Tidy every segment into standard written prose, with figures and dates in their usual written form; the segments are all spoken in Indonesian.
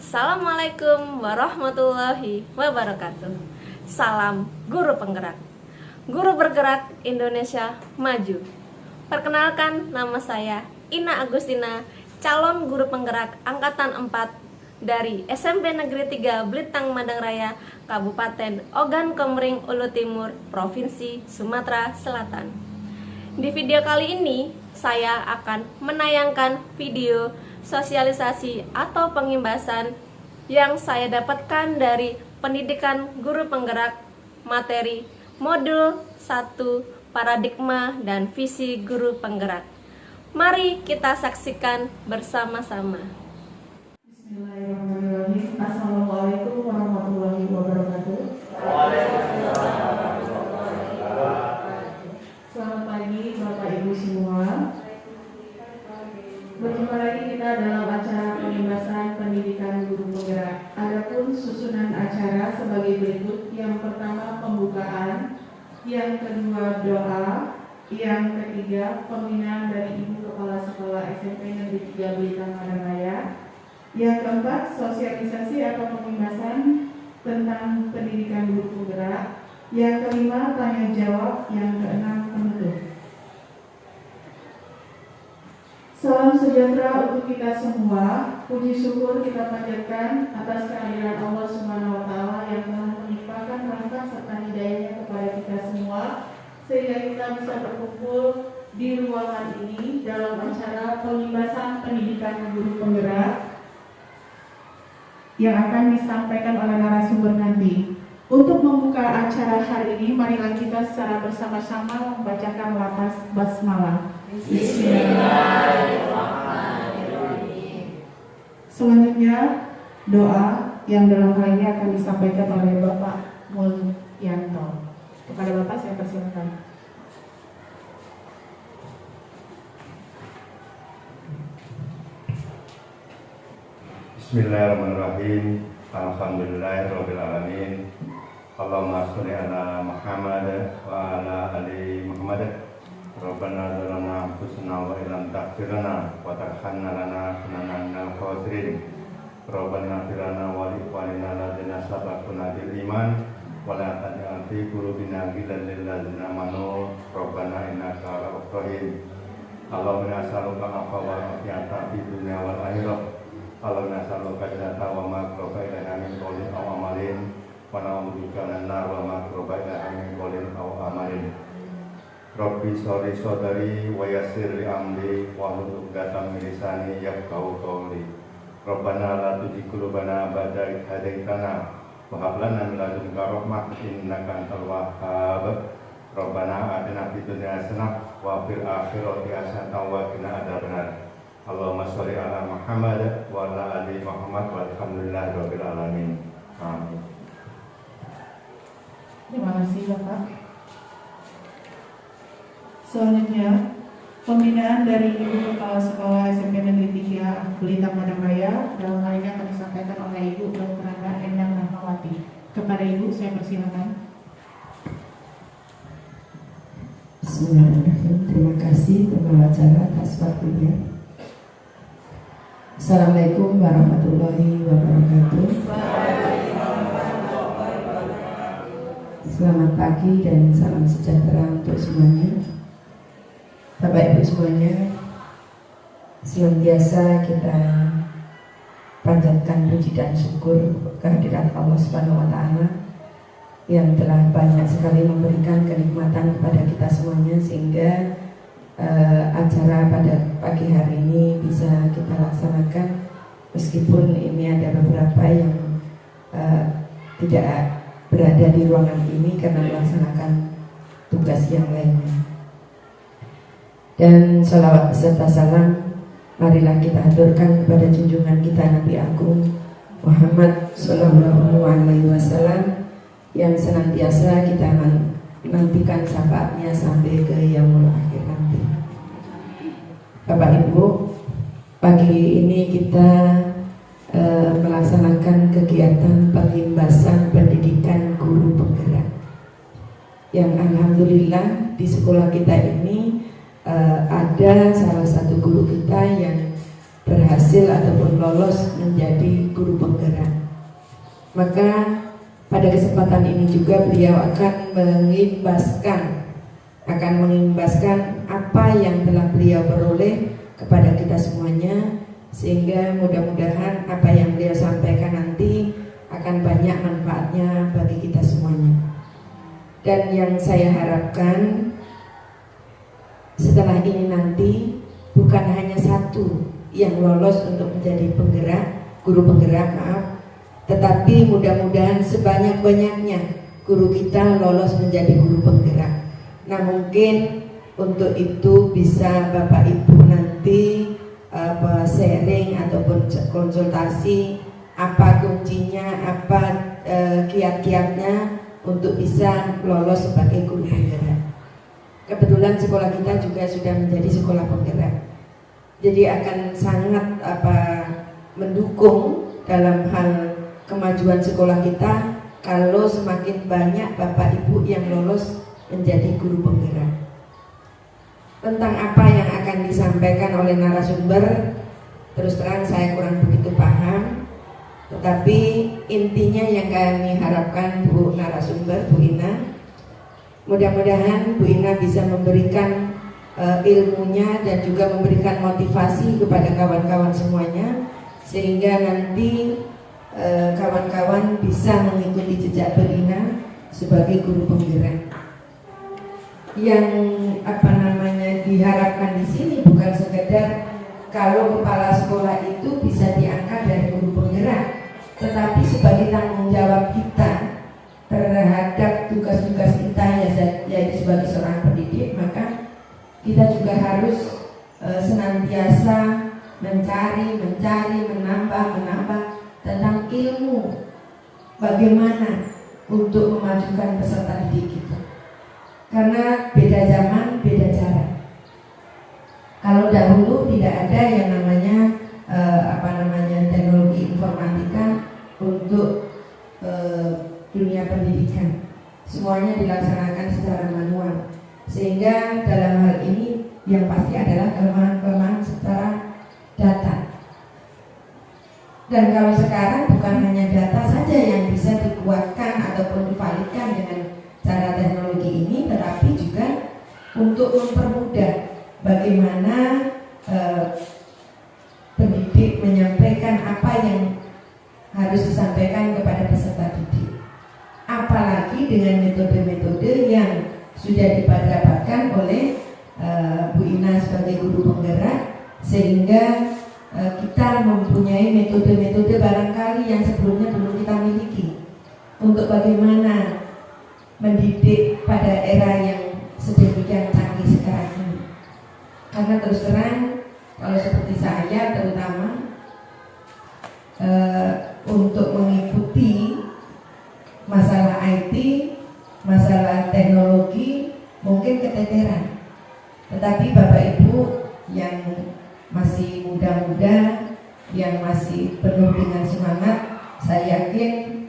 Assalamualaikum warahmatullahi wabarakatuh. Salam guru penggerak. Guru bergerak Indonesia maju. Perkenalkan, nama saya Ina Agustina, calon guru penggerak angkatan 4 dari SMP Negeri 3 Blitang Madang Raya, Kabupaten Ogan Komering Ulu Timur, Provinsi Sumatera Selatan. Di video kali ini, saya akan menayangkan video sosialisasi atau pengimbasan yang saya dapatkan dari pendidikan guru penggerak materi modul 1 paradigma dan visi guru penggerak. Mari kita saksikan bersama-sama. Bismillahirrahmanirrahim. Assalamualaikum warahmatullahi wabarakatuh. Selamat pagi Bapak Ibu semua. Berjumpa lagi kita dalam acara pengimbasan pendidikan guru penggerak. Adapun susunan acara sebagai berikut. Yang pertama pembukaan, yang kedua doa, yang ketiga pembinaan dari Ibu Kepala Sekolah SMP Negeri 3 Blitang Madang Raya, yang keempat sosialisasi atau pengimbasan tentang pendidikan guru penggerak, yang kelima tanya jawab, yang keenam penutup. Salam sejahtera untuk kita semua. Puji syukur kita panjatkan atas kehadiran Allah Subhanahu wa Ta'ala yang telah melimpahkan rahmat serta hidayahnya kepada kita semua, sehingga kita bisa berkumpul di ruangan ini dalam acara pengimbasan pendidikan guru penggerak yang akan disampaikan oleh narasumber nanti. Untuk membuka acara hari ini, marilah kita secara bersama-sama membacakan lafaz basmalah. Bismillahirrahmanirrahim. Selanjutnya doa yang dalam hal ini akan disampaikan oleh Bapak Mulyanto. Kepada Bapak saya persilakan. Bismillahirrahmanirrahim. Alhamdulillahirrahmanirrahim. Allahumma sholli ala Muhammad wa ala ali Muhammad. Rabbana zalamna anfusana wa illam taghfir lana wa tarhamna lanakunanna minal khasirin. Rabbana ighfir lana wa li ikhwanina alladzina sabaquna bil iman wa la taj'al fi qulubina ghillan lil ladzina amanu rabbana innaka ra'ufur rahim. Allahumma nas'aluka al-'afwa wal 'afiyata fid dunya wal akhirah. Allahumma nas'aluka jannata wa ma qurraba ilaiha min qawlin aw amalin wa na'udzubika minan nar wa ma qurraba ilaiha min qawlin aw amalin. Rabbi sholli shodari wa yassir li amri wa hlul 'uqdatam min lisani yafqahu qawli. Rabbana la tuzigh qulubana ba'da idh hadaitana wa hab lana min ladunka rahmah innaka antal wahhab. Rabbana atina fid dunya hasanah wa fil akhirati hasanah wa qina adzabannar. Allahumma sholli ala Muhammad wa ala ali Muhammad walhamdulillahi rabbil alamin. Amin. Terima kasih Bapak. Selanjutnya pembinaan dari Ibu Kepala Sekolah SMP Negeri 3 Blitang Madang Raya. Dalam hal ini akan disampaikan oleh Ibu Dr. Endang Rahmawati. Kepada Ibu saya persilakan. Bismillahirrahmanirrahim. Terima kasih pengelola acara atas waktunya. Assalamualaikum warahmatullahi wabarakatuh. Selamat pagi dan salam sejahtera untuk semuanya. Bapak Ibu semuanya, senantiasa kita panjatkan puji dan syukur kehadirat Allah Subhanahu wa Ta'ala yang telah banyak sekali memberikan kenikmatan kepada kita semuanya, sehingga acara pada pagi hari ini bisa kita laksanakan meskipun ini ada beberapa yang tidak berada di ruangan ini karena melaksanakan tugas yang lainnya. Dan sholawat beserta salam marilah kita haturkan kepada junjungan kita Nabi Agung Muhammad Sallallahu Alaihi Wasallam yang senantiasa kita nantikan syafaatnya sampai ke yaumul akhir nanti. Bapak Ibu, pagi ini kita melaksanakan kegiatan pengimbasan pendidikan guru penggerak yang alhamdulillah di sekolah kita ini ada salah satu guru kita yang berhasil ataupun lolos menjadi guru penggerak Maka pada kesempatan ini juga beliau akan mengimbaskan apa yang telah beliau peroleh kepada kita semuanya, sehingga mudah-mudahan apa yang beliau sampaikan nanti akan banyak manfaatnya bagi kita semuanya. Dan yang saya harapkan setelah ini nanti bukan hanya satu yang lolos untuk menjadi guru penggerak, tetapi mudah-mudahan sebanyak-banyaknya guru kita lolos menjadi guru penggerak. Nah, mungkin untuk itu bisa Bapak Ibu nanti sharing ataupun konsultasi apa kuncinya, apa kiat-kiatnya untuk bisa lolos sebagai guru penggerak. Kebetulan sekolah kita juga sudah menjadi sekolah penggerak, jadi akan sangat mendukung dalam hal kemajuan sekolah kita kalau semakin banyak Bapak Ibu yang lolos menjadi guru penggerak. Tentang apa yang akan disampaikan oleh narasumber, terus terang saya kurang begitu paham, tetapi intinya yang kami harapkan Bu narasumber, Bu Ina, mudah-mudahan Bu Ina bisa memberikan ilmunya dan juga memberikan motivasi kepada kawan-kawan semuanya, sehingga nanti kawan-kawan bisa mengikuti jejak Bu Ina sebagai guru penggerak. Yang diharapkan di sini bukan sekedar kalau kepala sekolah itu bisa diangkat dari guru penggerak, tetapi sebagai tanggung jawab kita terhadap tugas-tugas kita yaitu sebagai seorang pendidik, maka kita juga harus senantiasa mencari, menambah tentang ilmu bagaimana untuk memajukan peserta didik kita. Karena beda zaman, beda cara. Kalau dahulu tidak ada yang namanya teknologi informatika untuk dunia pendidikan. Semuanya dilaksanakan secara manual. Sehingga dalam hal ini yang pasti adalah kelemahan-kelemahan secara data. Dan kalau sekarang bukan hanya data saja yang bisa dikuatkan ataupun divalidkan dengan cara teknologi ini, tetapi juga untuk mempermudah bagaimana pendidik menyampaikan apa yang harus disampaikan kepada peserta didik. Apalagi dengan metode-metode yang sudah didapatkan oleh Bu Ina sebagai guru penggerak, sehingga kita mempunyai metode-metode barangkali yang sebelumnya belum kita miliki untuk bagaimana mendidik pada era yang sedemikian canggih sekarang ini. Karena terus terang kalau seperti saya terutama untuk mengikuti masalah IT, masalah teknologi mungkin keteteran. Tetapi Bapak Ibu yang masih muda-muda, yang masih penuh dengan semangat, saya yakin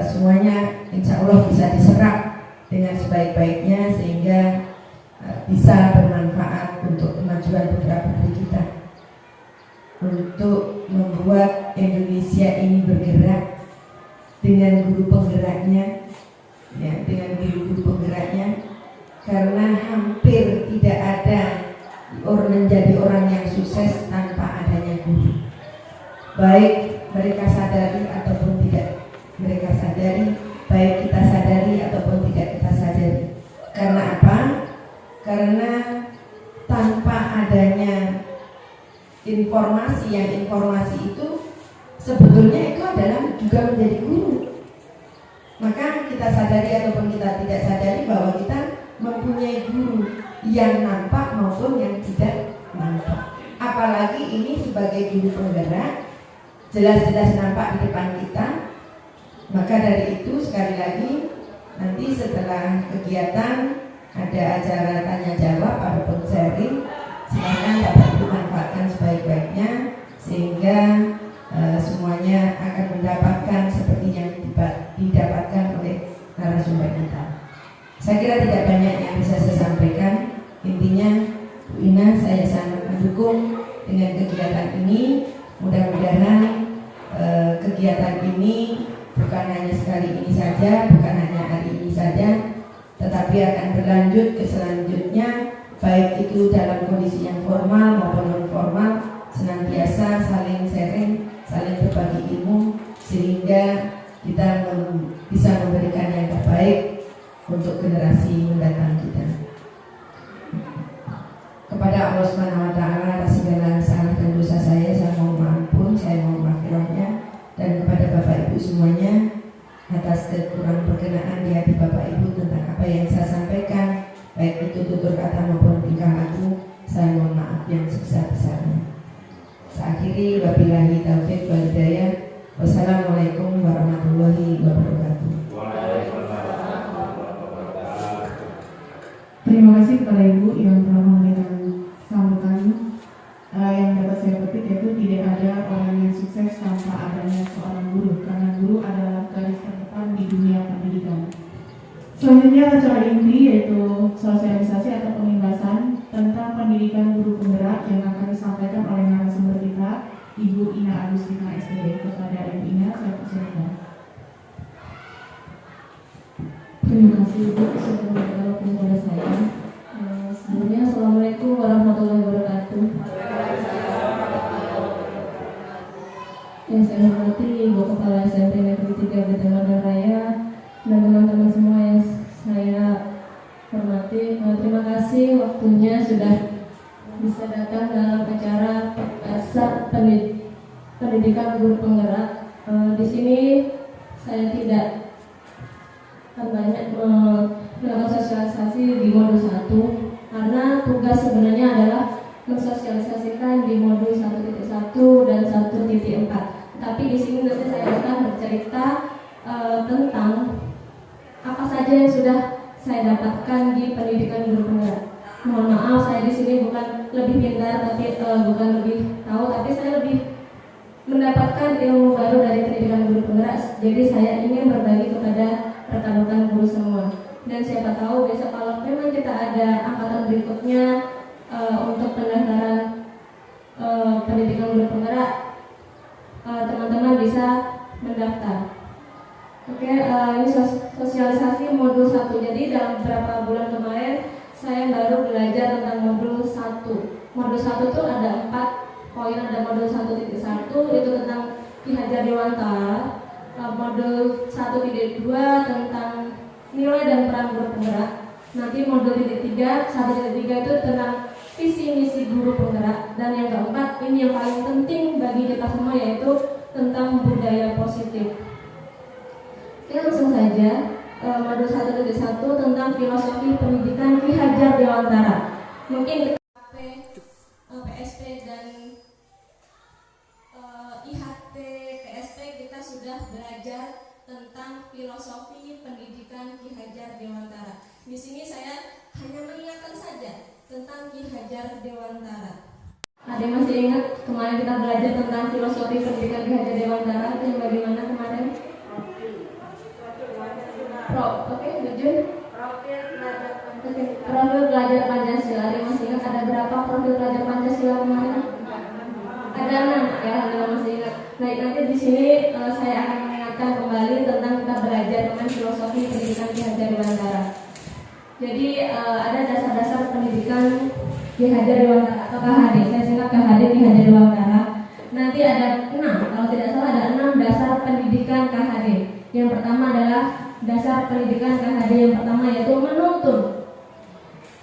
semuanya insya Allah bisa diserap dengan sebaik-baiknya sehingga bisa bermanfaat untuk kemajuan putra-putri kita, untuk membuat Indonesia ini bergerak dengan guru penggeraknya, guru penggeraknya, karena hampir tidak ada orang menjadi orang yang sukses tanpa adanya guru, baik mereka sadari ataupun tidak mereka sadari, baik kita sadari ataupun tidak kita sadari. Karena apa? Karena tanpa adanya informasi itu sebetulnya itu adalah juga menjadi guru. Maka kita sadari ataupun kita tidak sadari bahwa kita mempunyai guru yang nampak maupun yang tidak nampak. Apalagi ini sebagai guru penggerak jelas-jelas nampak di depan kita. Maka dari itu sekali lagi nanti setelah kegiatan ada acara tanya jawab ataupun sharing, silakan dapat dimanfaatkan sebaik-baiknya sehingga semuanya akan mendapatkan seperti yang didapatkan oleh narasumber kita. Saya kira tidak banyak yang bisa saya sampaikan. Intinya Bu Ina saya sangat mendukung dengan kegiatan ini. Mudah-mudahan kegiatan ini bukan hanya sekali ini saja, bukan hanya hari ini saja, tetapi akan berlanjut ke selanjutnya, baik itu dalam kondisi yang formal maupun non formal, senantiasa saling sharing, saling berbagi ilmu, sehingga kita bisa memberikan yang terbaik untuk generasi mendatang kita. Kepada Allah Subhanahu wa taala atas segala salah dan dosa saya mohon ampun, saya mohon maghfirahnya, dan kepada Bapak Ibu semuanya atas kekurang berkenaan di hati Bapak Ibu tentang apa yang saya sampaikan, baik itu tutur kata maupun tingkah laku, saya mohon maaf yang sebesar-besarnya. Saya akhiri, wabillahi taufiq wal hidayah. Wassalamualaikum warahmatullahi wabarakatuh. Terima kasih kepada Ibu yang telah memberikan sambutan yang dapat saya petik, yaitu tidak ada orang yang sukses tanpa adanya seorang guru, karena guru adalah garis terdepan di dunia pendidikan. Selanjutnya acara inti yaitu sosialisasi atau pembahasan tentang pendidikan guru penggerak yang akan disampaikan oleh narasumber kita, Ibu Ina Agustina SPD. Kepada Ibu Ina, saya persilakan. Terima kasih Ibu sudah memberikan kepada saya. Sebelumnya Assalamualaikum warahmatullahi wabarakatuh. Yang saya hormati Ibu Kepala SMP Negeri 3 Betambangan Raya dan teman-teman semua yang saya hormati. Terima kasih waktunya sudah bisa datang dalam acara pendidikan guru penggerak. Di sini saya tidak banyak melakukan sosialisasi di modul 1 karena tugas sebenarnya adalah mensosialisasikan di modul 1.1 dan 1.4. Tapi di sini nanti saya akan bercerita tentang apa saja yang sudah saya dapatkan di pendidikan guru penggerak. Mohon maaf, saya di sini bukan lebih pintar, tapi bukan lebih tahu, tapi saya lebih mendapatkan ilmu baru dari pendidikan guru penggerak. Jadi saya ingin berbagi kepada rekan-rekan guru semua. Dan siapa tahu besok kalau memang kita ada angkatan berikutnya untuk pendaftaran pendidikan guru penggerak, teman-teman bisa mendaftar. Oke, ini sosialisasi modul 1. Jadi dalam beberapa bulan kemarin saya baru belajar tentang modul 1. Modul 1 itu ada 4 poin, ada modul 1.1 itu tentang Ki Hajar Dewantara, modul 1.2 tentang nilai dan peran guru penggerak. Nanti modul 1.3 itu tentang visi misi guru penggerak, dan yang keempat ini yang paling penting bagi kita semua, yaitu tentang budaya positif. Oke, langsung saja. Modul 1.1 tentang filosofi pendidikan Ki Hajar Dewantara. Mungkin PSP dan IHT PSP kita sudah belajar tentang filosofi pendidikan Ki Hajar Dewantara. Di sini saya hanya mengingatkan saja tentang Ki Hajar Dewantara. Ada yang masih ingat kemarin kita belajar tentang filosofi pendidikan Ki Hajar Dewantara itu yang bagaimana kemarin? Profil belajar Pancasila. Ada yang masih ingat ada berapa profil belajar Pancasila kemarin? Ada 6 ya, ada yang masih ingat. Nah, nanti di sini saya akan mengingatkan kembali tentang kita belajar tentang filosofi pendidikan Ki Hajar Dewantara. Jadi ada dasar-dasar pendidikan Ki Hajar Dewantara atau KHD. Saya singkat KHD Ki Hajar Dewantara. Nanti ada 6, kalau tidak salah ada 6 dasar pendidikan KHD. Yang pertama adalah dasar pendidikan KHD yang pertama, yaitu menuntun.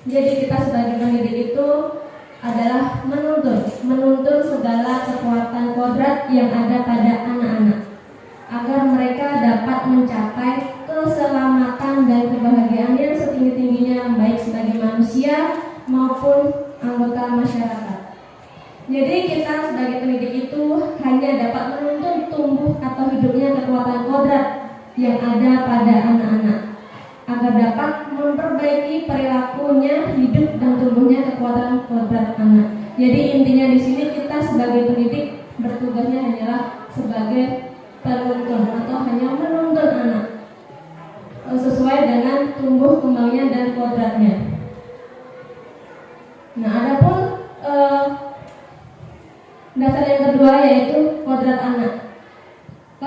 Jadi kita sebagai pendidik itu adalah menuntun segala kekuatan kodrat yang ada pada anak-anak agar mereka dapat mencapai keselamatan dan kebahagiaan yang setinggi-tingginya, baik sebagai manusia maupun anggota masyarakat. Jadi kita sebagai pendidik itu hanya dapat menuntun tumbuh atau hidupnya kekuatan kodrat yang ada pada anak-anak agar dapat memperbaiki perilakunya, hidup dan tumbuhnya kekuatan kodrat anak. Jadi intinya di sini kita sebagai pendidik bertugasnya hanyalah sebagai penuntun atau hanya menuntun anak sesuai dengan tumbuh kembangnya dan kodratnya. Nah, adapun dasar yang kedua yaitu kodrat anak.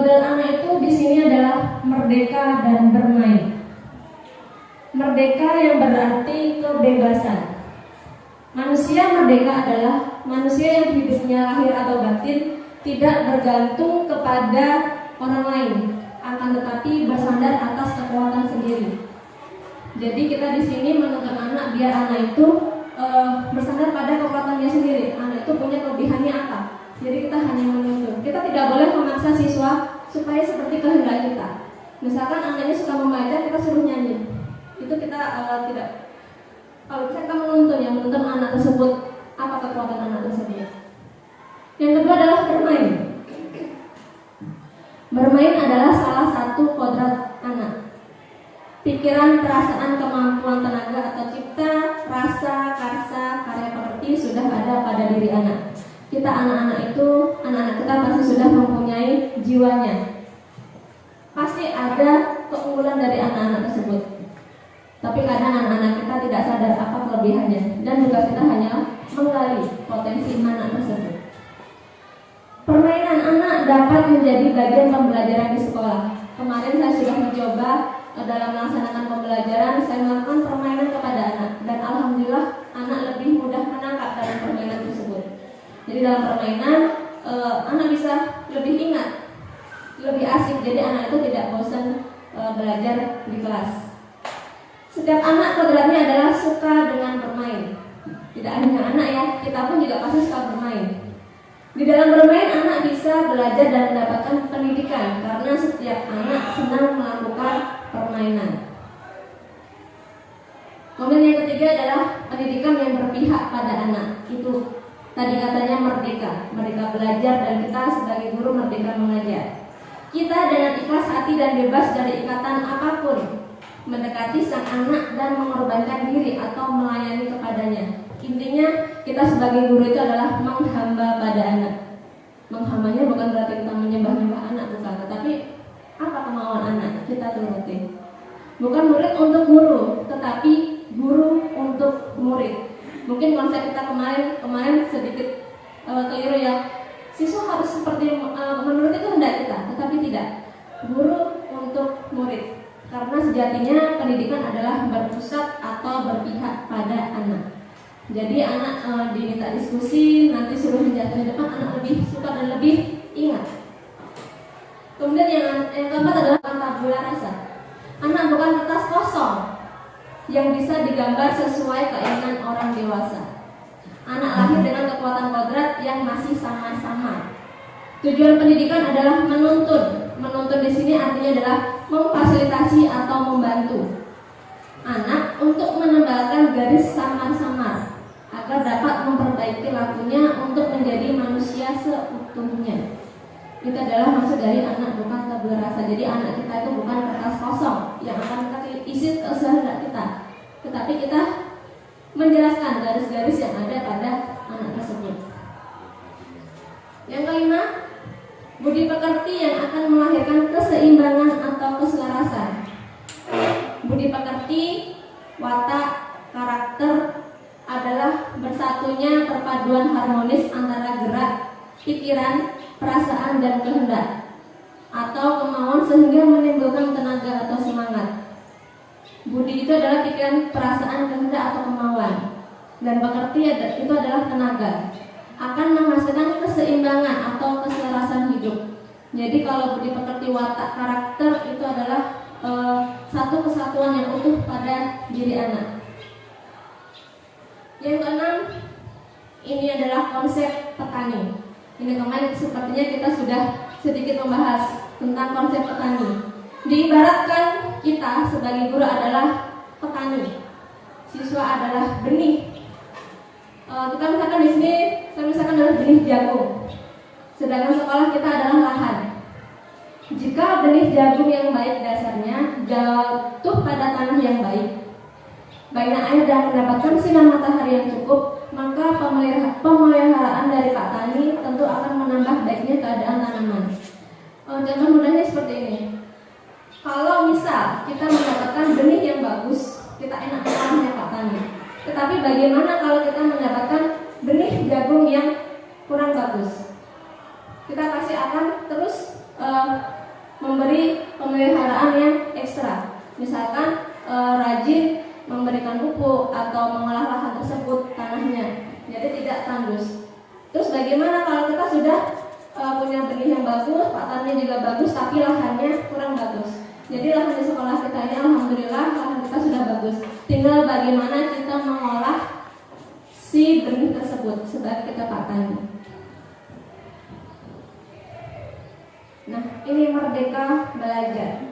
Kodrat anak itu di sini adalah merdeka dan bermain. Merdeka yang berarti kebebasan. Manusia merdeka adalah manusia yang hidupnya lahir atau batin tidak bergantung kepada orang lain, akan tetapi bersandar atas kekuatan sendiri. Jadi kita di sini menuntut anak biar anak itu bersandar pada kekuatannya sendiri. Anak itu punya kelebihannya apa? Jadi kita hanya menuntut. Kita tidak boleh memaksa siswa supaya seperti kehendak kita. Misalkan anaknya suka membaca, kita suruh nyanyi. Itu kita tidak. Kalau kita menuntun anak tersebut, apa kekuatan anak tersebut? Yang kedua adalah bermain. Bermain adalah salah satu kodrat anak. Pikiran, perasaan, kemampuan, tenaga atau cipta, rasa, karsa, karya pekerti sudah ada pada diri anak. Kita anak-anak kita pasti sudah mempunyai jiwanya. Pasti ada keunggulan dari anak-anak tersebut. Tapi kadang anak-anak kita tidak sadar apa kelebihannya, dan juga kita hanya menggali potensi anak tersebut. Permainan anak dapat menjadi bagian pembelajaran di sekolah. Kemarin saya sudah mencoba dalam melaksanakan pembelajaran, saya melakukan permainan kepada anak, dan alhamdulillah anak lebih mudah menangkap dalam permainan tersebut. Jadi dalam permainan anak bisa lebih ingat, lebih asik. Jadi anak itu tidak bosan belajar di kelas. Setiap anak kodratnya adalah suka dengan bermain. Tidak hanya anak ya, kita pun juga pasti suka bermain. Di dalam bermain anak bisa belajar dan mendapatkan pendidikan, karena setiap anak senang melakukan permainan. Kemudian yang ketiga adalah pendidikan yang berpihak pada anak. Itu tadi katanya merdeka belajar, dan kita sebagai guru merdeka mengajar. Kita dengan ikhlas hati dan bebas dari ikatan apapun mendekati sang anak dan mengorbankan diri atau melayani kepadanya. Intinya kita sebagai guru itu adalah menghamba pada anak. Menghambanya bukan berarti kita menyembah-nyembah anak, bukan, tetapi apa kemauan anak kita turuti. Bukan murid untuk guru, tetapi guru untuk murid. Mungkin konsep kita kemarin sedikit keliru ya. Siswa harus seperti menurut itu hendak kita, tetapi tidak. Guru untuk murid. Karena sejatinya pendidikan adalah berpusat atau berpihak pada anak. Jadi anak diminta diskusi, nanti suruh menjatuh di depan, anak lebih suka dan lebih ingat. Kemudian yang keempat adalah tabula rasa. Anak bukan kertas kosong yang bisa digambar sesuai keinginan orang dewasa. Anak lahir dengan kekuatan kodrat yang masih sama-sama. Tujuan pendidikan adalah menuntun. Menuntun di sini artinya adalah memfasilitasi atau membantu anak untuk menebalkan garis samar-samar agar dapat memperbaiki lakunya untuk menjadi manusia seutuhnya. Itu adalah maksud dari anak bukan tabula rasa. Jadi anak kita itu bukan kertas kosong yang akan kita isi kehendak kita, tetapi kita menjelaskan garis-garis yang ada pada anak tersebut. Yang kelima, budi pekerti yang akan melahirkan keseimbangan atau keselarasan. Budi pekerti, watak, karakter adalah bersatunya perpaduan harmonis antara gerak, pikiran, perasaan, dan kehendak atau kemauan sehingga menimbulkan tenaga atau semangat. Budi itu adalah pikiran, perasaan, kehendak atau kemauan, dan pekerti itu adalah tenaga. Akan menghasilkan keseimbangan atau keselarasan hidup. Jadi kalau budi pekerti, watak, karakter itu adalah satu kesatuan yang utuh pada diri anak. Yang keenam, ini adalah konsep petani. Ini kemarin sepertinya kita sudah sedikit membahas tentang konsep petani. Diibaratkan kita sebagai guru adalah petani, siswa adalah benih. Kita misalkan di sini, saya misalkan adalah benih jagung, sedangkan sekolah kita adalah lahan. Jika benih jagung yang baik dasarnya jatuh pada tanah yang baik, baiknya air dan mendapatkan sinar matahari yang cukup, maka pemeliharaan dari Pak Tani tentu akan menambah baiknya keadaan tanaman. Contoh mudahnya seperti ini. Kalau misal kita mendapatkan benih yang bagus, kita enak tanamnya Pak Tani. Tetapi bagaimana kalau kita mendapatkan benih jagung yang kurang bagus? Kita pasti akan terus memberi pemeliharaan yang ekstra. Misalkan rajin memberikan pupuk atau mengolah lahan tersebut tanahnya, jadi tidak tandus. Terus bagaimana kalau kita sudah punya benih yang bagus, pakannya juga bagus, tapi lahannya kurang bagus? Jadi lahan di sekolah kita ini alhamdulillah lahan kita sudah bagus. Tinggal bagaimana kita mengolah si benih tersebut sebagai kita pakan. Nah, ini merdeka belajar.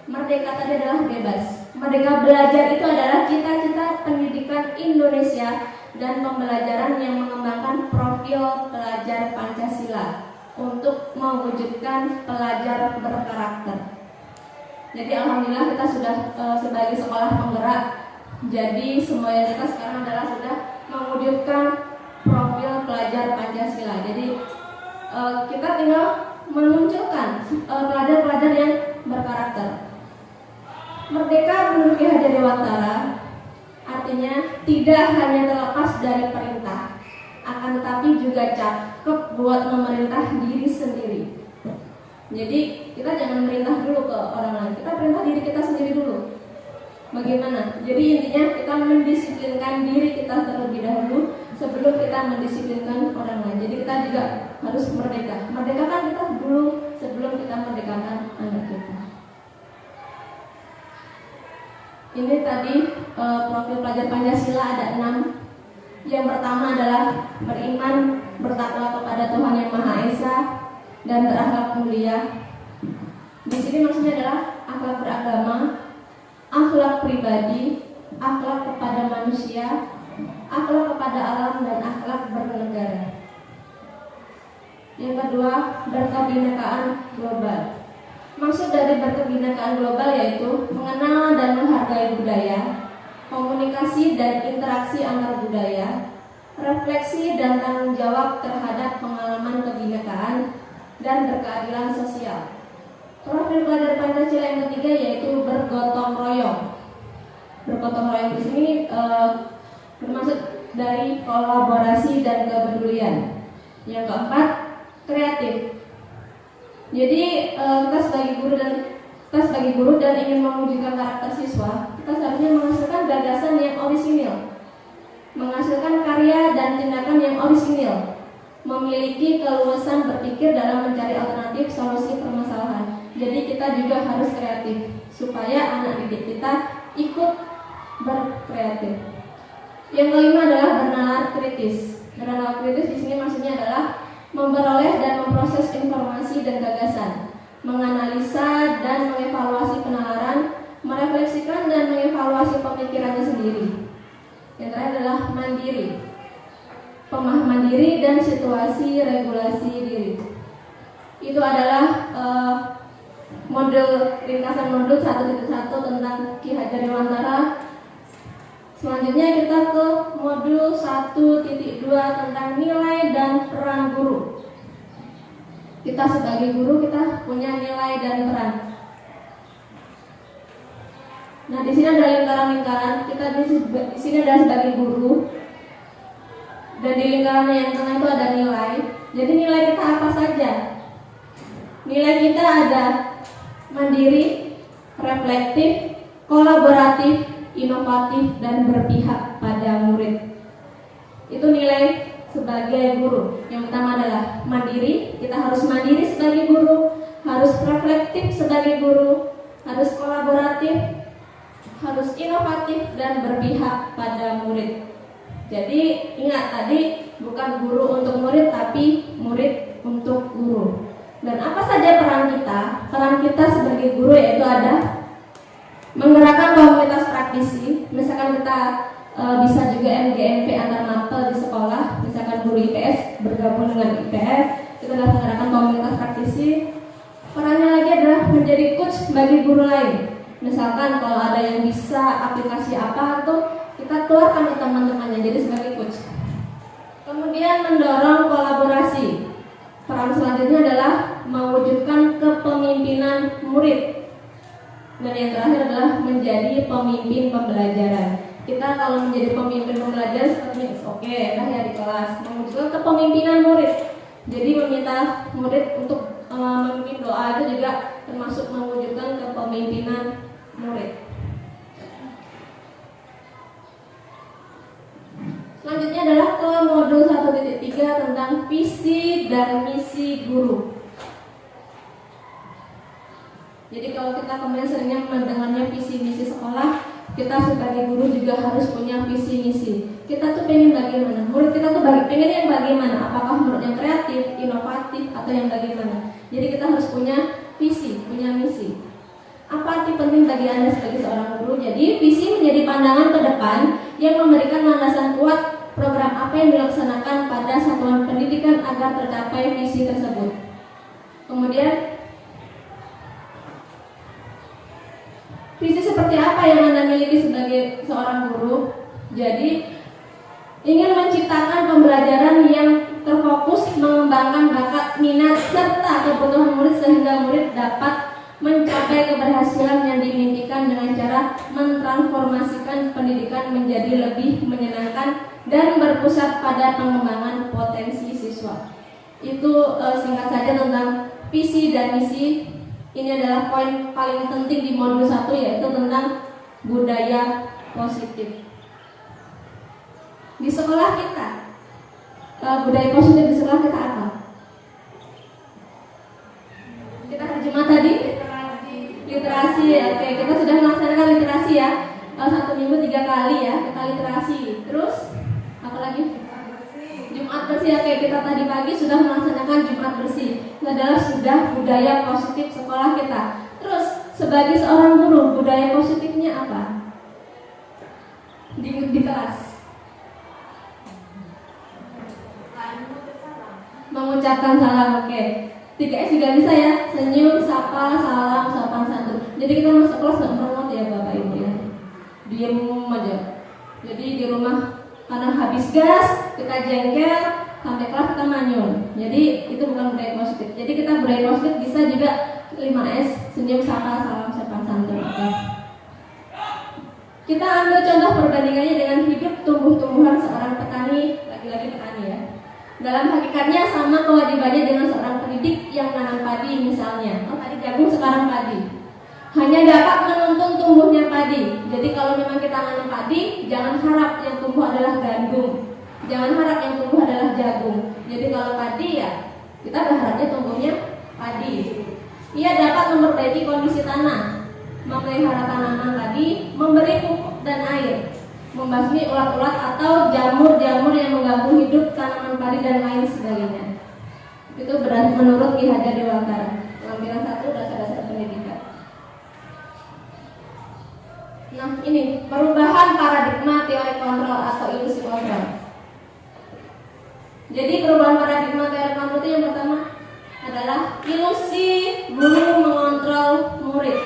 Merdeka tadi adalah bebas. Merdeka belajar itu adalah cita-cita pendidikan Indonesia dan pembelajaran yang mengembangkan profil pelajar Pancasila untuk mewujudkan pelajar berkarakter. Jadi alhamdulillah kita sudah sebagai sekolah penggerak. Jadi semua yang kita sekarang adalah sudah mewujudkan profil pelajar Pancasila. Jadi kita tinggal memunculkan pelajar-pelajar yang berkarakter. Merdeka menurut Ki Hajar Dewantara artinya tidak hanya terlepas dari perintah, akan tetapi juga cakep buat memerintah diri sendiri. Jadi kita jangan merintah dulu ke orang lain, kita perintah diri kita sendiri dulu. Bagaimana? Jadi intinya kita mendisiplinkan diri kita terlebih dahulu sebelum kita mendisiplinkan orang lain. Jadi kita juga harus merdeka. Merdekakan kita dulu sebelum kita merdekakan anak kita. Ini tadi profil pelajar Pancasila ada 6. Yang pertama adalah beriman, bertakwa kepada Tuhan Yang Maha Esa, dan berakhlak mulia. Di sini maksudnya adalah akhlak beragama, akhlak pribadi, akhlak kepada manusia, akhlak kepada alam, dan akhlak bernegara. Yang kedua, berkebinekaan global. Maksud dari berkebinekaan global yaitu mengenal dan menghargai budaya, komunikasi dan interaksi antar budaya, refleksi dan tanggung jawab terhadap pengalaman kebinekaan, dan berkeadilan sosial. Profil pelajar Pancasila yang ketiga yaitu bergotong royong. Bergotong royong di sini bermaksud dari kolaborasi dan kepedulian. Yang keempat, kreatif. Jadi kita sebagai guru dan ingin mewujudkan karakter siswa, kita seharusnya menghasilkan gagasan yang orisinil, menghasilkan karya dan tindakan yang orisinil, memiliki keluasan berpikir dalam mencari alternatif solusi permasalahan. Jadi kita juga harus kreatif supaya anak didik kita ikut berkreatif. Yang kelima adalah bernalar kritis. Bernalar kritis di sini maksudnya adalah memperoleh dan memproses informasi dan gagasan, menganalisa dan mengevaluasi penalaran, merefleksikan dan mengevaluasi pemikirannya sendiri. Yang terakhir adalah mandiri, pemahaman diri dan situasi regulasi diri. Itu adalah ringkasan modul 1.1 tentang Ki Hajar Dewantara. Selanjutnya kita ke modul 1.2 tentang nilai dan peran guru. Kita sebagai guru kita punya nilai dan peran. Nah, di sini ada lingkaran-lingkaran. Kita di sini ada sebagai guru. Dan di lingkaran yang tengah itu ada nilai. Jadi nilai kita apa saja? Nilai kita ada mandiri, reflektif, kolaboratif, inovatif, dan berpihak pada murid. Itu nilai sebagai guru. Yang pertama adalah mandiri. Kita harus mandiri sebagai guru, harus reflektif sebagai guru, harus kolaboratif, harus inovatif, dan berpihak pada murid. Jadi ingat tadi bukan guru untuk murid, tapi murid untuk guru. Dan apa saja peran kita? Peran kita sebagai guru yaitu ada menggerakkan komunitas praktisi. Misalkan kita bisa juga MGMP antar mapel di sekolah. Misalkan guru IPS bergabung dengan IPS, itu adalah menggerakkan komunitas praktisi. Perannya lagi adalah menjadi coach bagi guru lain. Misalkan kalau ada yang bisa aplikasi apa tuh kita keluarkan ke teman-temannya, jadi sebagai coach. Kemudian mendorong kolaborasi. Peran selanjutnya adalah mewujudkan kepemimpinan murid. Dan yang terakhir adalah menjadi pemimpin pembelajaran. Kita kalau menjadi pemimpin pembelajaran sepertinya oke, nah ya di kelas. Mewujudkan kepemimpinan murid. Jadi meminta murid untuk memimpin doa itu juga termasuk mewujudkan kepemimpinan murid. Selanjutnya adalah ke modul 1.3 tentang visi dan misi guru. Jadi kalau kita kemarin seringnya mendengarnya visi misi sekolah, kita sebagai guru juga harus punya visi misi. Kita tuh pengen bagaimana? Murid kita tuh pengen yang bagaimana? Apakah murid yang kreatif, inovatif, atau yang bagaimana? Jadi kita harus punya visi, punya misi. Apa arti penting bagi Anda sebagai seorang guru? Jadi visi menjadi pandangan ke depan yang memberikan landasan kuat program apa yang dilaksanakan pada satuan pendidikan agar tercapai visi tersebut. Kemudian visi seperti apa yang Anda miliki sebagai seorang guru? Jadi ingin menciptakan pembelajaran yang terfokus, mengembangkan bakat, minat, serta kebutuhan murid sehingga murid dapat mencapai keberhasilan yang dimimpikan dengan cara mentransformasikan pendidikan menjadi lebih menyenangkan dan berpusat pada pengembangan potensi siswa. Itu singkat saja tentang visi dan misi. Ini adalah poin paling penting di modul 1, yaitu tentang budaya positif. Di sekolah kita, budaya positif di sekolah kita apa? Kita hari Jumat tadi? Literasi. Oke, kita sudah melaksanakan literasi ya. 1 minggu 3 kali ya, kita literasi. Terus, apa lagi? Jumat bersih. Oke, kita tadi pagi sudah melaksanakan Jumat bersih. Itu adalah sudah budaya positif sekolah kita. Terus, sebagai seorang guru, budaya positifnya apa? Di kelas mengucapkan salam. Oke, 3S juga bisa ya. Senyum, sapa, salam, sopan santun. Jadi kita masuk kelas nggak merengut ya Bapak Ibu ya, diem aja. Jadi di rumah karena habis gas kita jengkel, sampai kelas kita manyun. Jadi itu bukan budaya positif. Jadi kita budaya positif bisa juga 5S, senyum, sapa, salam, sopan santun. Oke. Kita ambil contoh perbandingannya dengan hidup tumbuh-tumbuhan seorang petani, lagi-lagi petani ya. Dalam hakikatnya sama kewajibannya dengan seorang pendidik yang menanam padi misalnya. Oh, tadi jagung, sekarang padi. Hanya dapat menuntun tumbuhnya padi. Jadi kalau memang kita nanam padi, jangan harap yang tumbuh adalah gandum, jangan harap yang tumbuh adalah jagung. Jadi kalau padi ya kita berharapnya tumbuhnya padi. Ia dapat memperbaiki kondisi tanah, memelihara tanaman padi, memberi pupuk dan air, membasmi ulat-ulat atau jamur-jamur yang mengganggu hidup tanaman padi dan lain sebagainya. Itu berarti menurut Ki Hajar Dewantara, lampiran 1 dasar-dasar pendidikan. Nah, ini perubahan paradigma teori kontrol atau ilusi kontrol. Jadi perubahan paradigma teori kontrol itu yang pertama adalah ilusi guru mengontrol murid.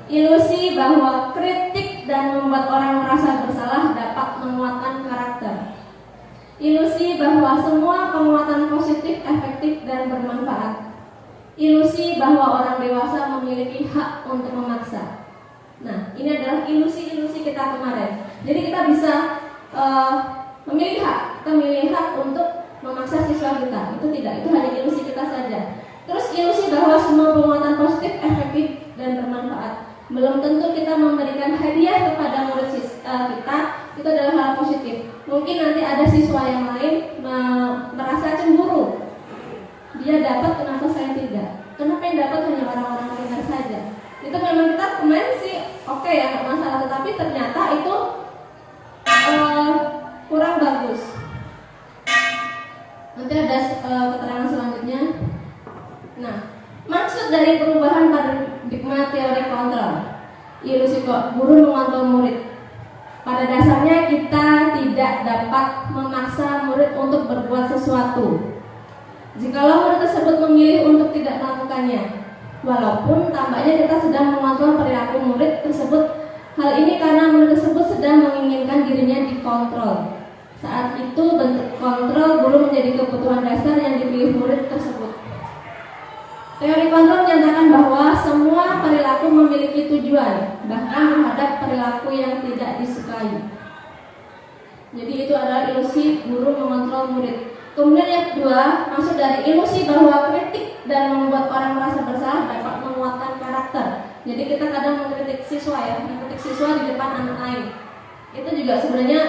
Ilusi bahwa kritik dan membuat orang merasa bersalah dapat menguatkan karakter. Ilusi bahwa semua penguatan positif, efektif, dan bermanfaat. Ilusi bahwa orang dewasa memiliki hak untuk memaksa. Nah, ini adalah ilusi-ilusi kita kemarin. Jadi kita bisa memilih hak. Kita memilih hak untuk memaksa siswa kita. Itu tidak, itu hanya ilusi kita saja. Terus ilusi bahwa semua penguatan positif, efektif, dan bermanfaat. Belum tentu kita memberikan hadiah kepada murid kita itu adalah hal positif. Mungkin nanti ada siswa yang lain merasa cemburu. Dia dapat, kenapa saya tidak? Kenapa yang dapat hanya orang-orang pintar saja? Itu memang kita kemarin sih oke ya, nggak masalah. Tetapi ternyata itu kurang bagus. Nanti ada keterangan selanjutnya. Nah, maksud dari perubahan paradigma teori kontrol, ilusi guru mengontrol murid. Pada dasarnya kita tidak dapat memaksa murid untuk berbuat sesuatu. Jikalau murid tersebut memilih untuk tidak melakukannya, walaupun tampaknya kita sedang mengontrol perilaku murid tersebut. Hal ini karena murid tersebut sedang menginginkan dirinya dikontrol. Saat itu bentuk kontrol guru menjadi kebutuhan dasar yang dipilih murid tersebut. Teori kontrol menyatakan bahwa semua perilaku memiliki tujuan, bahkan terhadap perilaku yang tidak disukai. Jadi itu adalah ilusi guru mengontrol murid. Kemudian yang kedua, maksud dari ilusi bahwa kritik dan membuat orang merasa bersalah dapat menguatkan karakter. Jadi kita kadang mengkritik siswa ya, mengkritik siswa di depan anak lain. Itu juga sebenarnya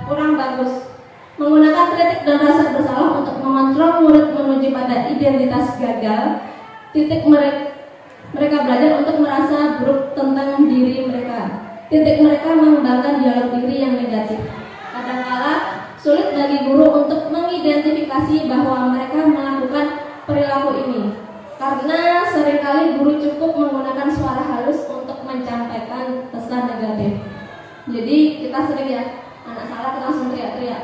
kurang bagus. Menggunakan kritik dan rasa bersalah untuk mengontrol murid menuju pada identitas gagal. Titik mereka belajar untuk merasa buruk tentang diri mereka. Titik mereka mengembangkan dialog diri yang negatif. Kadangkala sulit bagi guru untuk mengidentifikasi bahwa mereka melakukan perilaku ini, karena seringkali guru cukup menggunakan suara halus untuk menyampaikan pesan negatif. Jadi kita sering ya, anak salah kita langsung teriak-teriak,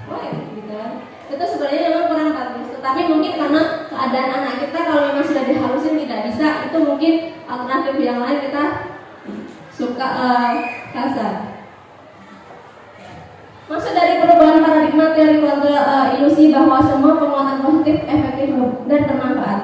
wah gitu kan. Itu sebenarnya memang kurang bagus. Tetapi mungkin karena keadaan anak kita kalau memang sudah dihalusin tidak bisa, itu mungkin alternatif yang lain kita suka kasar. Maksud dari perubahan paradigma teori kontra ilusi bahwa semua penguatan positif efektif dan bermanfaat.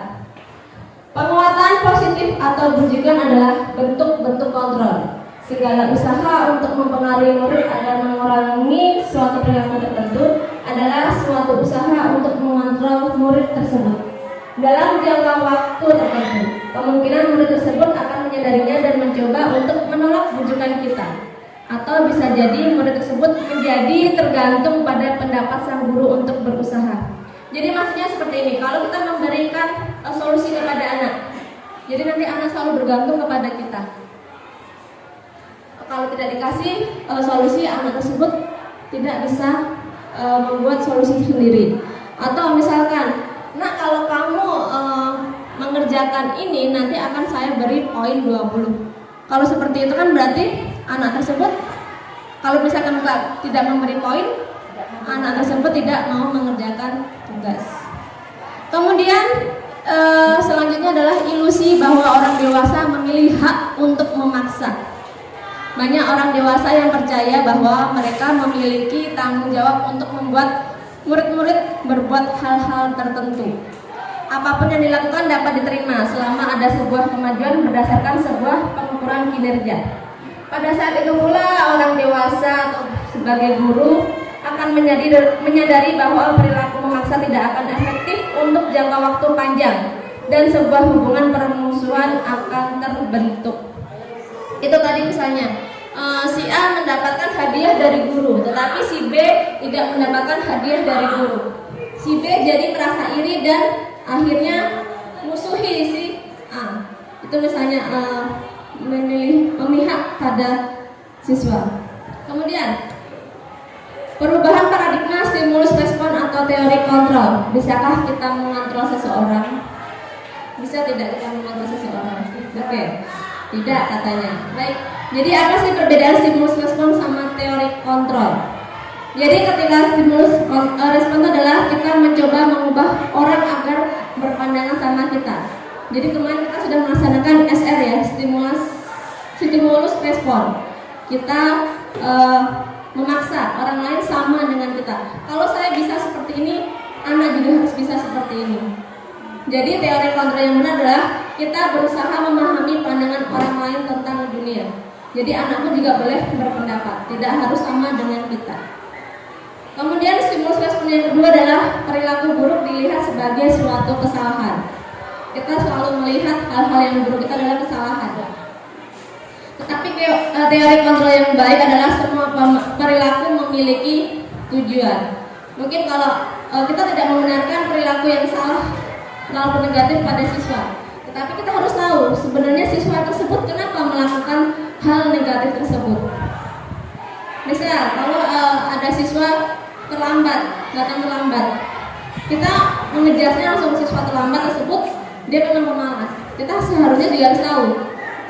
Penguatan positif atau bujukan adalah bentuk-bentuk kontrol. Segala usaha untuk mempengaruhi murid agar mengurangi suatu perilaku tertentu adalah suatu usaha untuk mengontrol murid tersebut dalam jangka waktu tertentu. Kemungkinan murid tersebut akan menyadarinya dan mencoba untuk menolak bujukan kita. Atau bisa jadi murid tersebut menjadi tergantung pada pendapat sang guru untuk berusaha. Jadi maksudnya seperti ini, kalau kita memberikan solusi kepada anak, jadi nanti anak selalu bergantung kepada kita. Kalau tidak dikasih solusi, anak tersebut tidak bisa membuat solusi sendiri. Atau misalkan, nah kalau kamu mengerjakan ini nanti akan saya beri poin 20. Kalau seperti itu kan berarti anak tersebut kalau misalkan tidak memberi poin, anak tersebut tidak mau mengerjakan tugas. Kemudian selanjutnya adalah ilusi bahwa orang dewasa memilih hak untuk memaksa. Banyak orang dewasa yang percaya bahwa mereka memiliki tanggung jawab untuk membuat murid-murid berbuat hal-hal tertentu. Apapun yang dilakukan dapat diterima selama ada sebuah kemajuan berdasarkan sebuah pengukuran kinerja. Pada saat itu pula orang dewasa atau sebagai guru akan menyadari bahwa perilaku memaksa tidak akan efektif untuk jangka waktu panjang dan sebuah hubungan permusuhan akan terbentuk. Itu tadi misalnya si A mendapatkan hadiah dari guru, tetapi si B tidak mendapatkan hadiah dari guru. Si B jadi merasa iri dan akhirnya musuhi si A. Itu misalnya memihak pada siswa. Kemudian perubahan paradigma stimulus respon atau teori kontrol. Bisakah kita mengontrol seseorang? Bisa tidak kita mengontrol seseorang? Oke, tidak katanya. Baik. Jadi apa sih perbedaan stimulus respon sama teori kontrol? Jadi ketika stimulus respon itu adalah kita mencoba mengubah orang agar berpandangan sama kita. Jadi kemarin kita sudah melaksanakan SR ya, stimulus respon. Kita memaksa orang lain sama dengan kita. Kalau saya bisa seperti ini, anak juga harus bisa seperti ini. Jadi teori kontra yang benar adalah kita berusaha memahami pandangan orang lain tentang dunia. Jadi anak pun juga boleh berpendapat, tidak harus sama dengan kita. Kemudian stimulus respon yang kedua adalah perilaku buruk dilihat sebagai suatu kesalahan. Kita selalu melihat hal-hal yang buruk itu adalah kesalahan. Tetapi teori kontrol yang baik adalah semua perilaku memiliki tujuan. Mungkin kalau kita tidak membenarkan perilaku yang salah, perilaku negatif pada siswa, tetapi kita harus tahu sebenarnya siswa tersebut kenapa melakukan hal negatif tersebut. Misal kalau ada siswa datang terlambat, kita mengejarnya langsung siswa terlambat tersebut, dia memang pemalas. Kita seharusnya juga harus tahu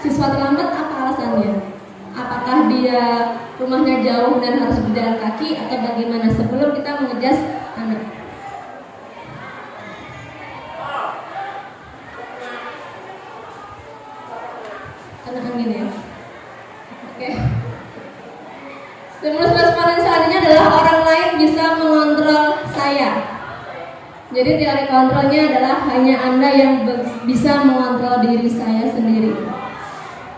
siswa terlambat apa alasannya. Apakah dia rumahnya jauh dan harus berjalan kaki atau bagaimana sebelum kita mengejar anak. Karena gini ya. Oke. Stimulus respon yang selanjutnya adalah orang lain bisa mengontrol saya. Jadi teori kontrolnya adalah hanya Anda yang bisa mengontrol diri saya sendiri.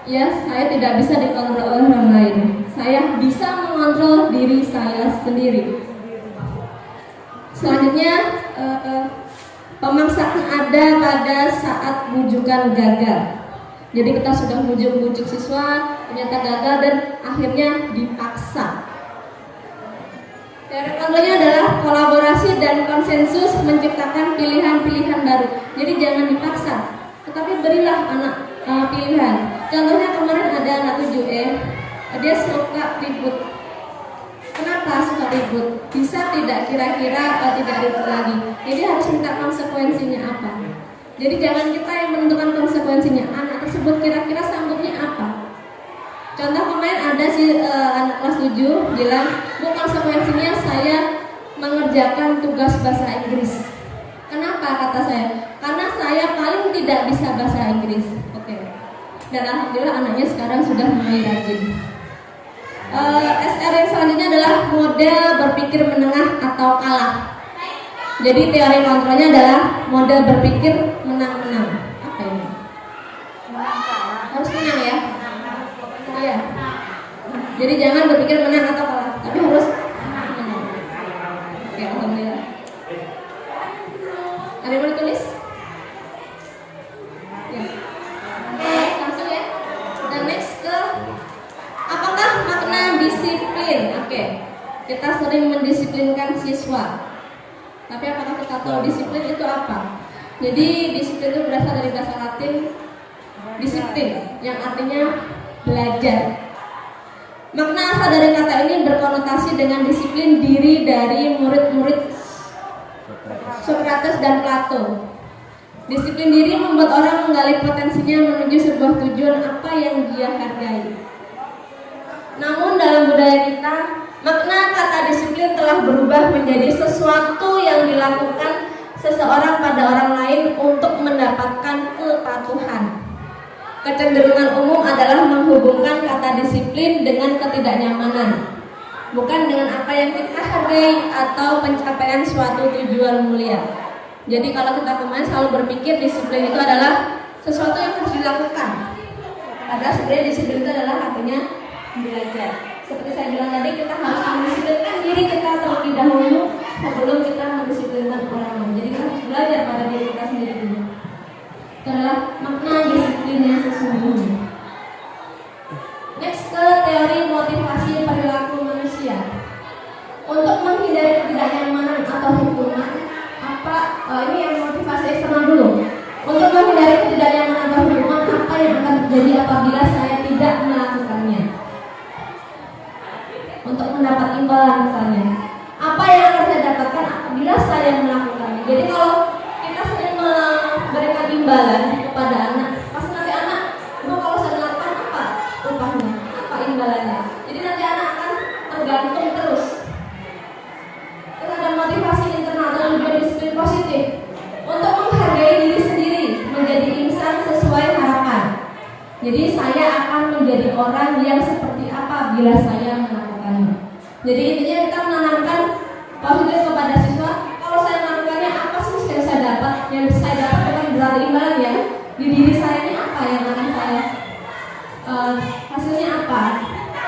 Ya, saya tidak bisa dikontrol oleh orang lain. Saya bisa mengontrol diri saya sendiri. Selanjutnya, pemaksaan ada pada saat bujukan gagal. Jadi kita sudah bujuk siswa, ternyata gagal dan akhirnya dipaksa. Teori contohnya adalah kolaborasi dan konsensus menciptakan pilihan-pilihan baru. Jadi jangan dipaksa, tetapi berilah anak pilihan. Contohnya kemarin ada anak 7E, dia suka ribut. Kenapa suka ribut? Bisa tidak kira-kira tidak ribut lagi. Jadi harus minta konsekuensinya apa. Jadi jangan kita yang menentukan konsekuensinya. Anak tersebut kira-kira sanggupnya apa. Contoh kemarin ada anak kelas 7 bilang, "Bu, konsekuensinya saya mengerjakan tugas bahasa Inggris." Kenapa kata saya? Karena saya paling tidak bisa bahasa Inggris. Oke. Dan alhamdulillah anaknya sekarang sudah mulai rajin. SR yang selanjutnya adalah model berpikir menengah atau kalah. Jadi teori kontrolnya adalah model berpikir menang-menang. Apa ini? Harus menang ya? Iya. Jadi jangan berpikir menang atau kalah, tapi harus menang. Oke, alhamdulillah. Ada yang mau ditulis? Ya. Oke, langsung ya. Dan next ke apakah makna disiplin? Oke. Kita sering mendisiplinkan siswa. Tapi apakah kita tahu disiplin itu apa? Jadi disiplin itu berasal dari bahasa Latin disiplin, yang artinya belajar. Makna asal dari kata ini berkonotasi dengan disiplin diri dari murid-murid Socrates dan Plato. Disiplin diri membuat orang menggali potensinya menuju sebuah tujuan apa yang dia hargai. Namun dalam budaya kita, makna kata disiplin telah berubah menjadi sesuatu yang dilakukan seseorang pada orang lain untuk mendapatkan kepatuhan. Kecenderungan umum adalah menghubungkan kata disiplin dengan ketidaknyamanan, bukan dengan apa yang kita hargai atau pencapaian suatu tujuan mulia. Jadi kalau kita kemarin selalu berpikir disiplin itu adalah sesuatu yang harus dilakukan, padahal sebenarnya disiplin itu adalah artinya belajar. Seperti saya bilang tadi, kita harus mendisiplinkan diri kita terlebih dahulu sebelum kita mendisiplinkan orang lain. Jadi kita harus belajar pada diri kita sendiri dulu. Itu adalah makna disiplin yang sesungguhnya. Next ke teori motivasi perilaku manusia. Untuk menghindari ketidaknyamanan atau hukuman, ini yang motivasi eksternal dulu. Untuk menghindari ketidaknyamanan atau hukuman, apa yang akan terjadi apabila saya tidak melakukannya? Untuk mendapat imbalan misalnya, apa yang akan saya dapatkan apabila saya melakukannya? Jadi kalau kita sering memberikan imbalan kepada anak, pasti nanti anak, kalau saya melakukan apa upahnya, apa imbalannya? Jadi nanti anak akan tergantung terus. Terus ada motivasi internal dan juga disiplin positif untuk menghargai diri sendiri, menjadi insan sesuai harapan. Jadi saya akan menjadi orang yang seperti apa bila saya melakukannya. Jadi intinya kita menanamkan positif kepada siswa. Kalau saya melakukannya, apa sih yang saya dapat? Yang saya dapat bukan berarti imbalan ya. Di diri saya ini apa yang akan saya hasilnya apa?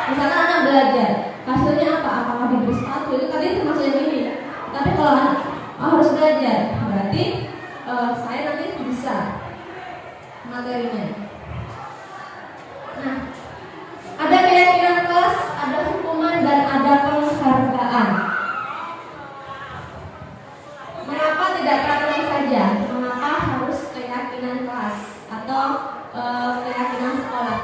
Misalkan anak belajar, hasilnya apa? Apakah diberi sepatu? Itu tadi termasuk yang ini. Tapi kalau anak harus belajar, berarti saya nanti bisa materinya. Nah, ada keyakinan kelas, ada hukuman, dan ada penghargaan. Mengapa tidak peraturan saja? Mengapa harus keyakinan kelas atau keyakinan sekolah?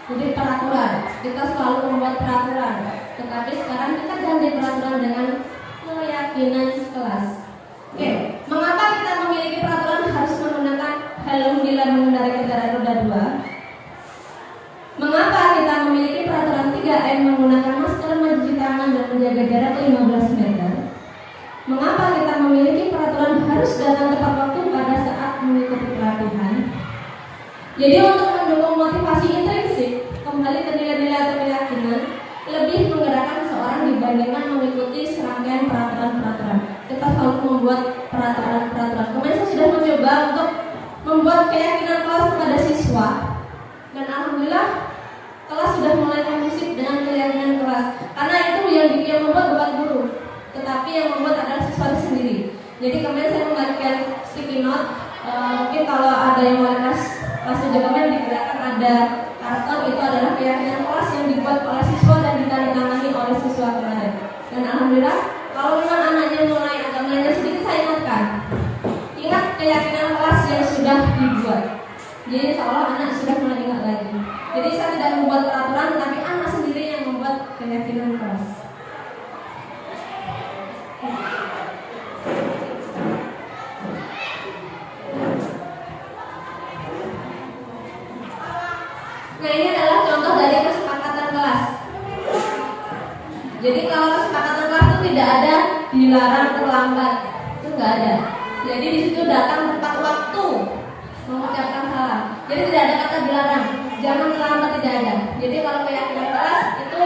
Jadi peraturan, kita selalu membuat peraturan. Tetapi sekarang kita ganti peraturan dengan keyakinan kelas. Oke, mengapa kita memiliki peraturan harus menggunakan helm bila mengendarai kendaraan roda 2? Mengapa kita memiliki peraturan 3M menggunakan masker, mencuci tangan, dan menjaga jarak 15 meter? Mengapa kita memiliki peraturan harus datang tepat waktu pada saat mengikuti pelatihan? Jadi untuk mendukung motivasi intrinsik, kembali ke nilai-nilai atau keyakinan, lebih menggerakkan seseorang dibandingkan mengikuti serangkaian peraturan-peraturan. Kita selalu membuat peraturan-peraturan. Kemarin saya sudah mencoba untuk membuat keyakinan kelas kepada siswa, dan alhamdulillah kelas sudah mulai kondusif dengan keyakinan kelas. Karena itu yang membuat bukan guru, tetapi yang membuat adalah siswa Jadi kemarin saya membagikan sticky note. Mungkin kalau ada yang mulai kelas 7 kemarin dikirakan ada karton, itu adalah keyakinan kelas yang dibuat oleh siswa dan ditandatangani oleh siswa kemarin. Dan alhamdulillah, kalau memang anaknya mulai agak melenceng sedikit, saya ingatkan. Ingat keyakinan kelas yang sudah dibuat. Jadi seolah anak sudah mulai ingat lagi. Jadi saya tidak membuat peraturan, tapi anak sendiri yang membuat keyakinan kelas. Nah, ini adalah contoh dari kesepakatan kelas. Jadi kalau kesepakatan kelas itu tidak ada dilarang terlambat, itu nggak ada. Jadi di situ datang tepat waktu mengucapkan salam. Jadi tidak ada kata dilarang, jangan terlambat, tidak ada. Jadi kalau keyakinan kelas itu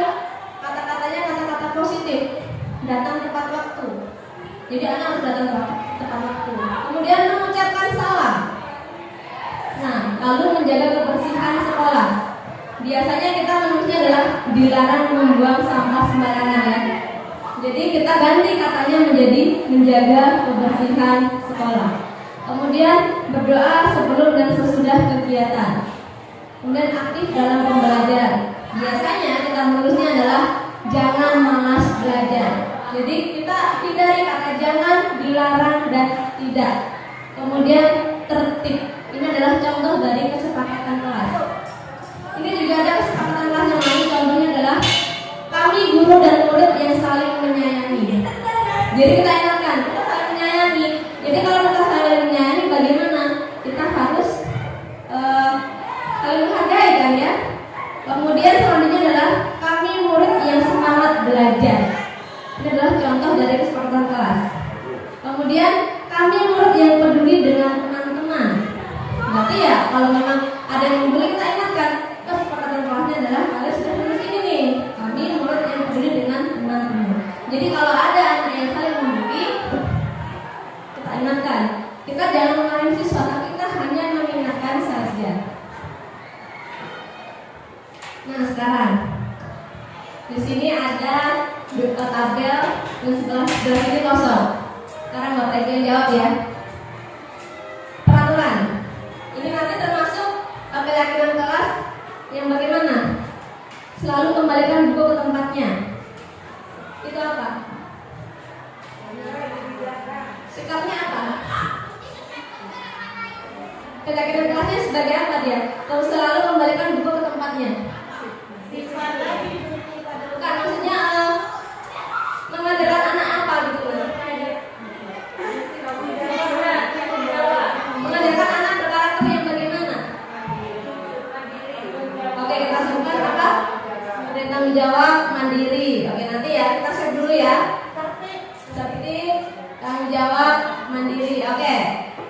kata-katanya kata-kata positif, datang tepat waktu. Jadi anak harus datang tepat waktu. Kemudian mengucapkan salam. Nah, lalu menjaga kebersihan sekolah. Biasanya kita menulisnya adalah dilarang membuang sampah sembarangan ya. Jadi kita ganti katanya menjadi menjaga kebersihan sekolah. Kemudian berdoa sebelum dan sesudah kegiatan. Kemudian aktif dalam pembelajaran. Biasanya kita menulisnya adalah jangan malas belajar. Jadi kita hindari kata jangan, dilarang, dan tidak. Kemudian tertib. Ini adalah contoh dari kesepakatan kelas. Ini juga ada kesepakatan kelas yang lain. Contohnya adalah kami guru dan murid yang saling menyayangi. Jadi kita ingatkan, kita saling menyayangi. Jadi kalau kita saling menyayangi, bagaimana? Kita harus saling menghargai kan ya. Kemudian selanjutnya adalah kami murid yang semangat belajar. Ini adalah contoh dari kesepakatan kelas. Kemudian kami murid yang peduli dengan teman-teman. Berarti ya kalau memang ada yang membeli, kita ingatkan kesepakatan kelasnya adalah kalian sudah tulis ini nih, kami murid yang peduli dengan teman-teman. Jadi kalau ada anak yang saling membeli, kita ingatkan. Kita jangan mengarahin siswa, tapi kita hanya mengingatkan saja. Nah sekarang di sini ada tabel dan sebelah ini kosong. Sekarang Bapak Ibu yang jawab ya. Peraturan. Ini nanti termasuk keyakinan kelas yang bagaimana? Selalu kembalikan buku ke tempatnya. Itu apa? Sikapnya apa? Keyakinan kelasnya sebagai apa dia? Kalau selalu kembalikan buku ke tempatnya. Bukan, maksudnya mengajarkan anak apa gitu? Mengajarkan anak berkarakter yang bagaimana? Oke, kita sebutkan apa? Bertanggung jawab, mandiri. Oke, nanti ya kita save dulu ya. Tertib, tanggung jawab, mandiri. Oke.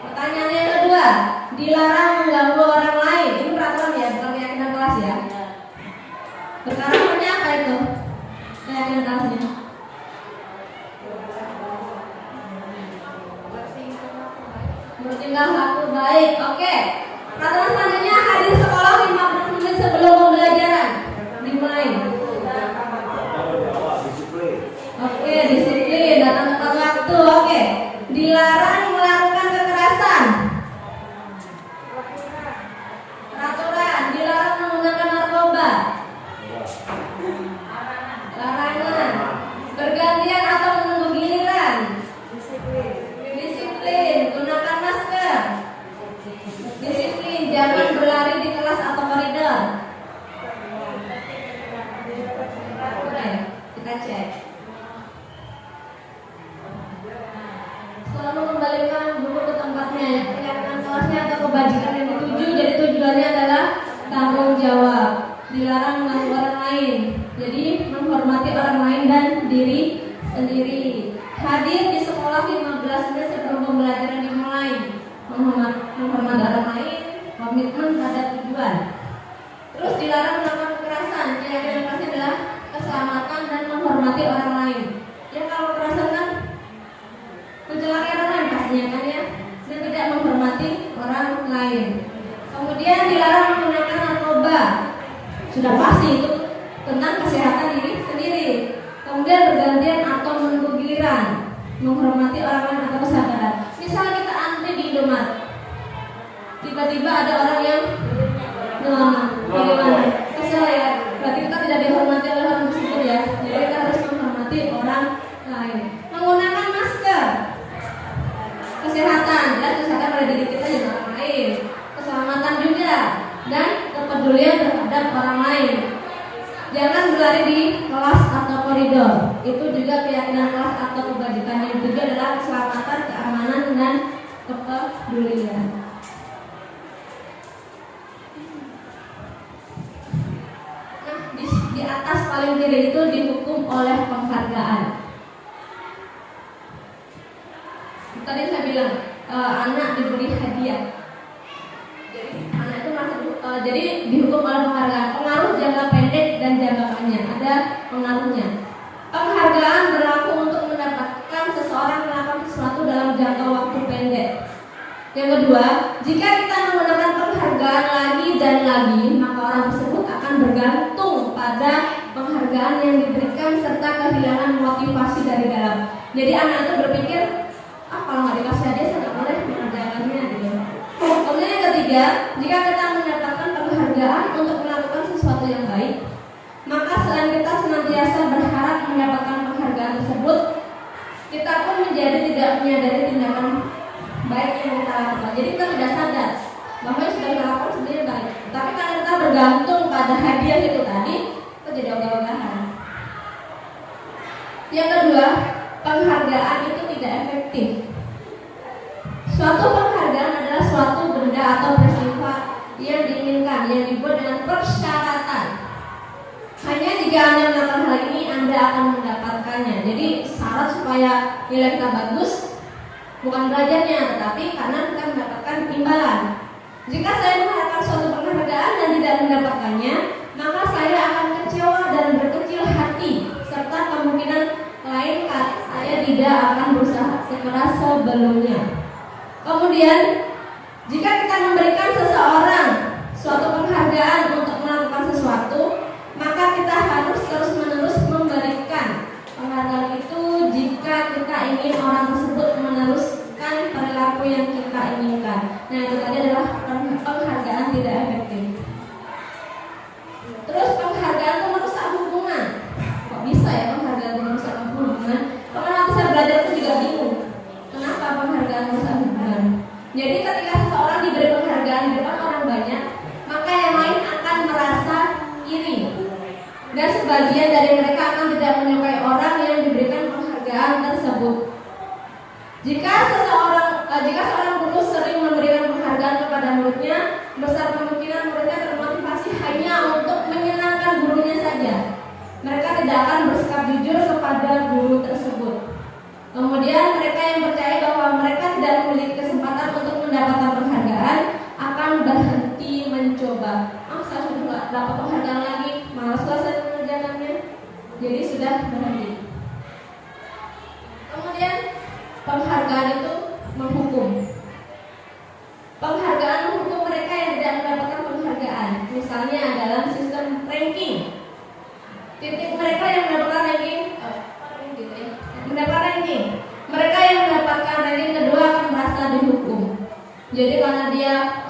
Pertanyaan yang kedua, dilarang mengganggu orang lain. Ini peraturan ya, bukan keyakinan kelas ya. Berkarakternya apa itu? Keyakinan kelasnya. Bertingkah laku baik. Oke. Peraturan selanjutnya, hadir sekolah 15 menit sebelum pembelajaran dimulai. Oke, disiplin, datang tepat waktu. Oke. Dilarang melakukan kekerasan. Peraturan, dilarang menggunakan narkoba. Larangan. Bergantian atau menunggu giliran. Disiplin, gunakan masker. Disiplin, jangan berlari di kelas atau koridor. Oke, kita cek. Selalu kembalikan buku ke tempatnya. Keyakinan kelasnya atau kebajikan yang dituju. Jadi tujuannya adalah tanggung jawab. Dilarang mengganggu orang lain. Jadi menghormati orang lain dan diri sendiri. Hadir di sekolah 15 menit sebelum pembelajaran dimulai. Menghormati orang lain, komitmen pada tujuan. Terus dilarang melakukan kekerasan. Keyakinan kelasnya adalah keselamatan dan menghormati orang lain. Ya kalau kekerasan kan mencelakai orang lain pastinya kan ya, dan tidak menghormati orang lain. Kemudian dilarang menggunakan narkoba. Sudah pasti itu tentang kesehatan diri sendiri. Kemudian bergantian atau menunggu giliran, menghormati orang lain atau kesabaran. lain. Menggunakan masker, kesehatan, dan kesehatan pada diri kita dan orang lain, keselamatan juga, dan kepedulian terhadap orang lain. Jangan berlari di kelas atau koridor. Itu juga keyakinan kelas atau kebajikan. Yang ketiga adalah keselamatan, keamanan, dan kepedulian. Nah, di atas paling kiri itu dihukum oleh penghargaan. Tadi saya bilang anak diberi hadiah. Jadi anak itu jadi dihukum oleh penghargaan. Pengaruh jangka pendek dan jangka panjang. Ada pengaruhnya. Penghargaan berlaku untuk mendapatkan seseorang melakukan sesuatu dalam jangka waktu pendek. Yang kedua, jika kita menggunakan penghargaan lagi dan lagi, maka orang tersebut akan bergantung pada penghargaan yang diberikan serta kehilangan motivasi dari dalam. Jadi anak itu berpikir, kalau nggak dikasih hadiah saya nggak boleh mengerjakannya gitu. Kemudian yang ketiga, jika kita mendapatkan penghargaan untuk melakukan sesuatu yang baik, maka selain kita senantiasa berharap mendapatkan penghargaan tersebut, kita pun menjadi tidak menyadari tindakan baik yang kita lakukan. Jadi kita tidak sadar bahwa yang sudah kita lakukan sebenarnya baik. Tapi karena kita bergantung pada hadiah itu tadi, kita jadi ogah-ogahan. Yang kedua, penghargaan itu tidak efektif. Suatu penghargaan adalah suatu benda atau peristiwa yang diinginkan, yang dibuat dengan persyaratan. Hanya jika Anda melakukan hal ini, Anda akan mendapatkannya. Jadi syarat supaya nilai kita bagus bukan belajarnya, tetapi karena kita mendapatkan imbalan. Jika saya mengharapkan suatu penghargaan dan tidak mendapatkannya, maka saya akan kecewa dan berkecil hati, serta kemungkinan lain saya tidak akan berusaha sekeras sebelumnya. Kemudian, jika kita memberikan seseorang suatu penghargaan untuk melakukan sesuatu, maka kita harus terus-menerus memberikan penghargaan itu jika kita ingin orang tersebut meneruskan perilaku yang kita inginkan. Nah, itu tadi adalah penghargaan tidak efektif. Terus penghargaan itu merusak hubungan. Kok bisa ya penghargaan itu merusak hubungan? Karena waktu saya belajar itu juga bingung. Kenapa penghargaan merusak hubungan? Jadi ketika seseorang diberi penghargaan di depan orang banyak, maka yang lain akan merasa iri. Dan sebagian dari mereka akan tidak menyukai orang yang diberikan penghargaan tersebut. Jika seorang guru sering memberikan penghargaan kepada muridnya, besar kemungkinan muridnya termotivasi hanya untuk menyenangkan gurunya saja. Mereka tidak akan bersikap jujur kepada guru tersebut. Kemudian mereka yang percaya bahwa mereka tidak memiliki kesempatan untuk mendapatkan penghargaan akan berhenti mencoba. Saya sudah nggak dapat penghargaan lagi, malas saya mengerjakannya, jadi sudah berhenti. Kemudian penghargaan itu menghukum. Penghargaan menghukum mereka yang tidak mendapatkan penghargaan. Misalnya dalam sistem ranking, titik mereka yang mendapatkan ranking, mereka yang mendapatkan ranking kedua akan merasa dihukum. Jadi karena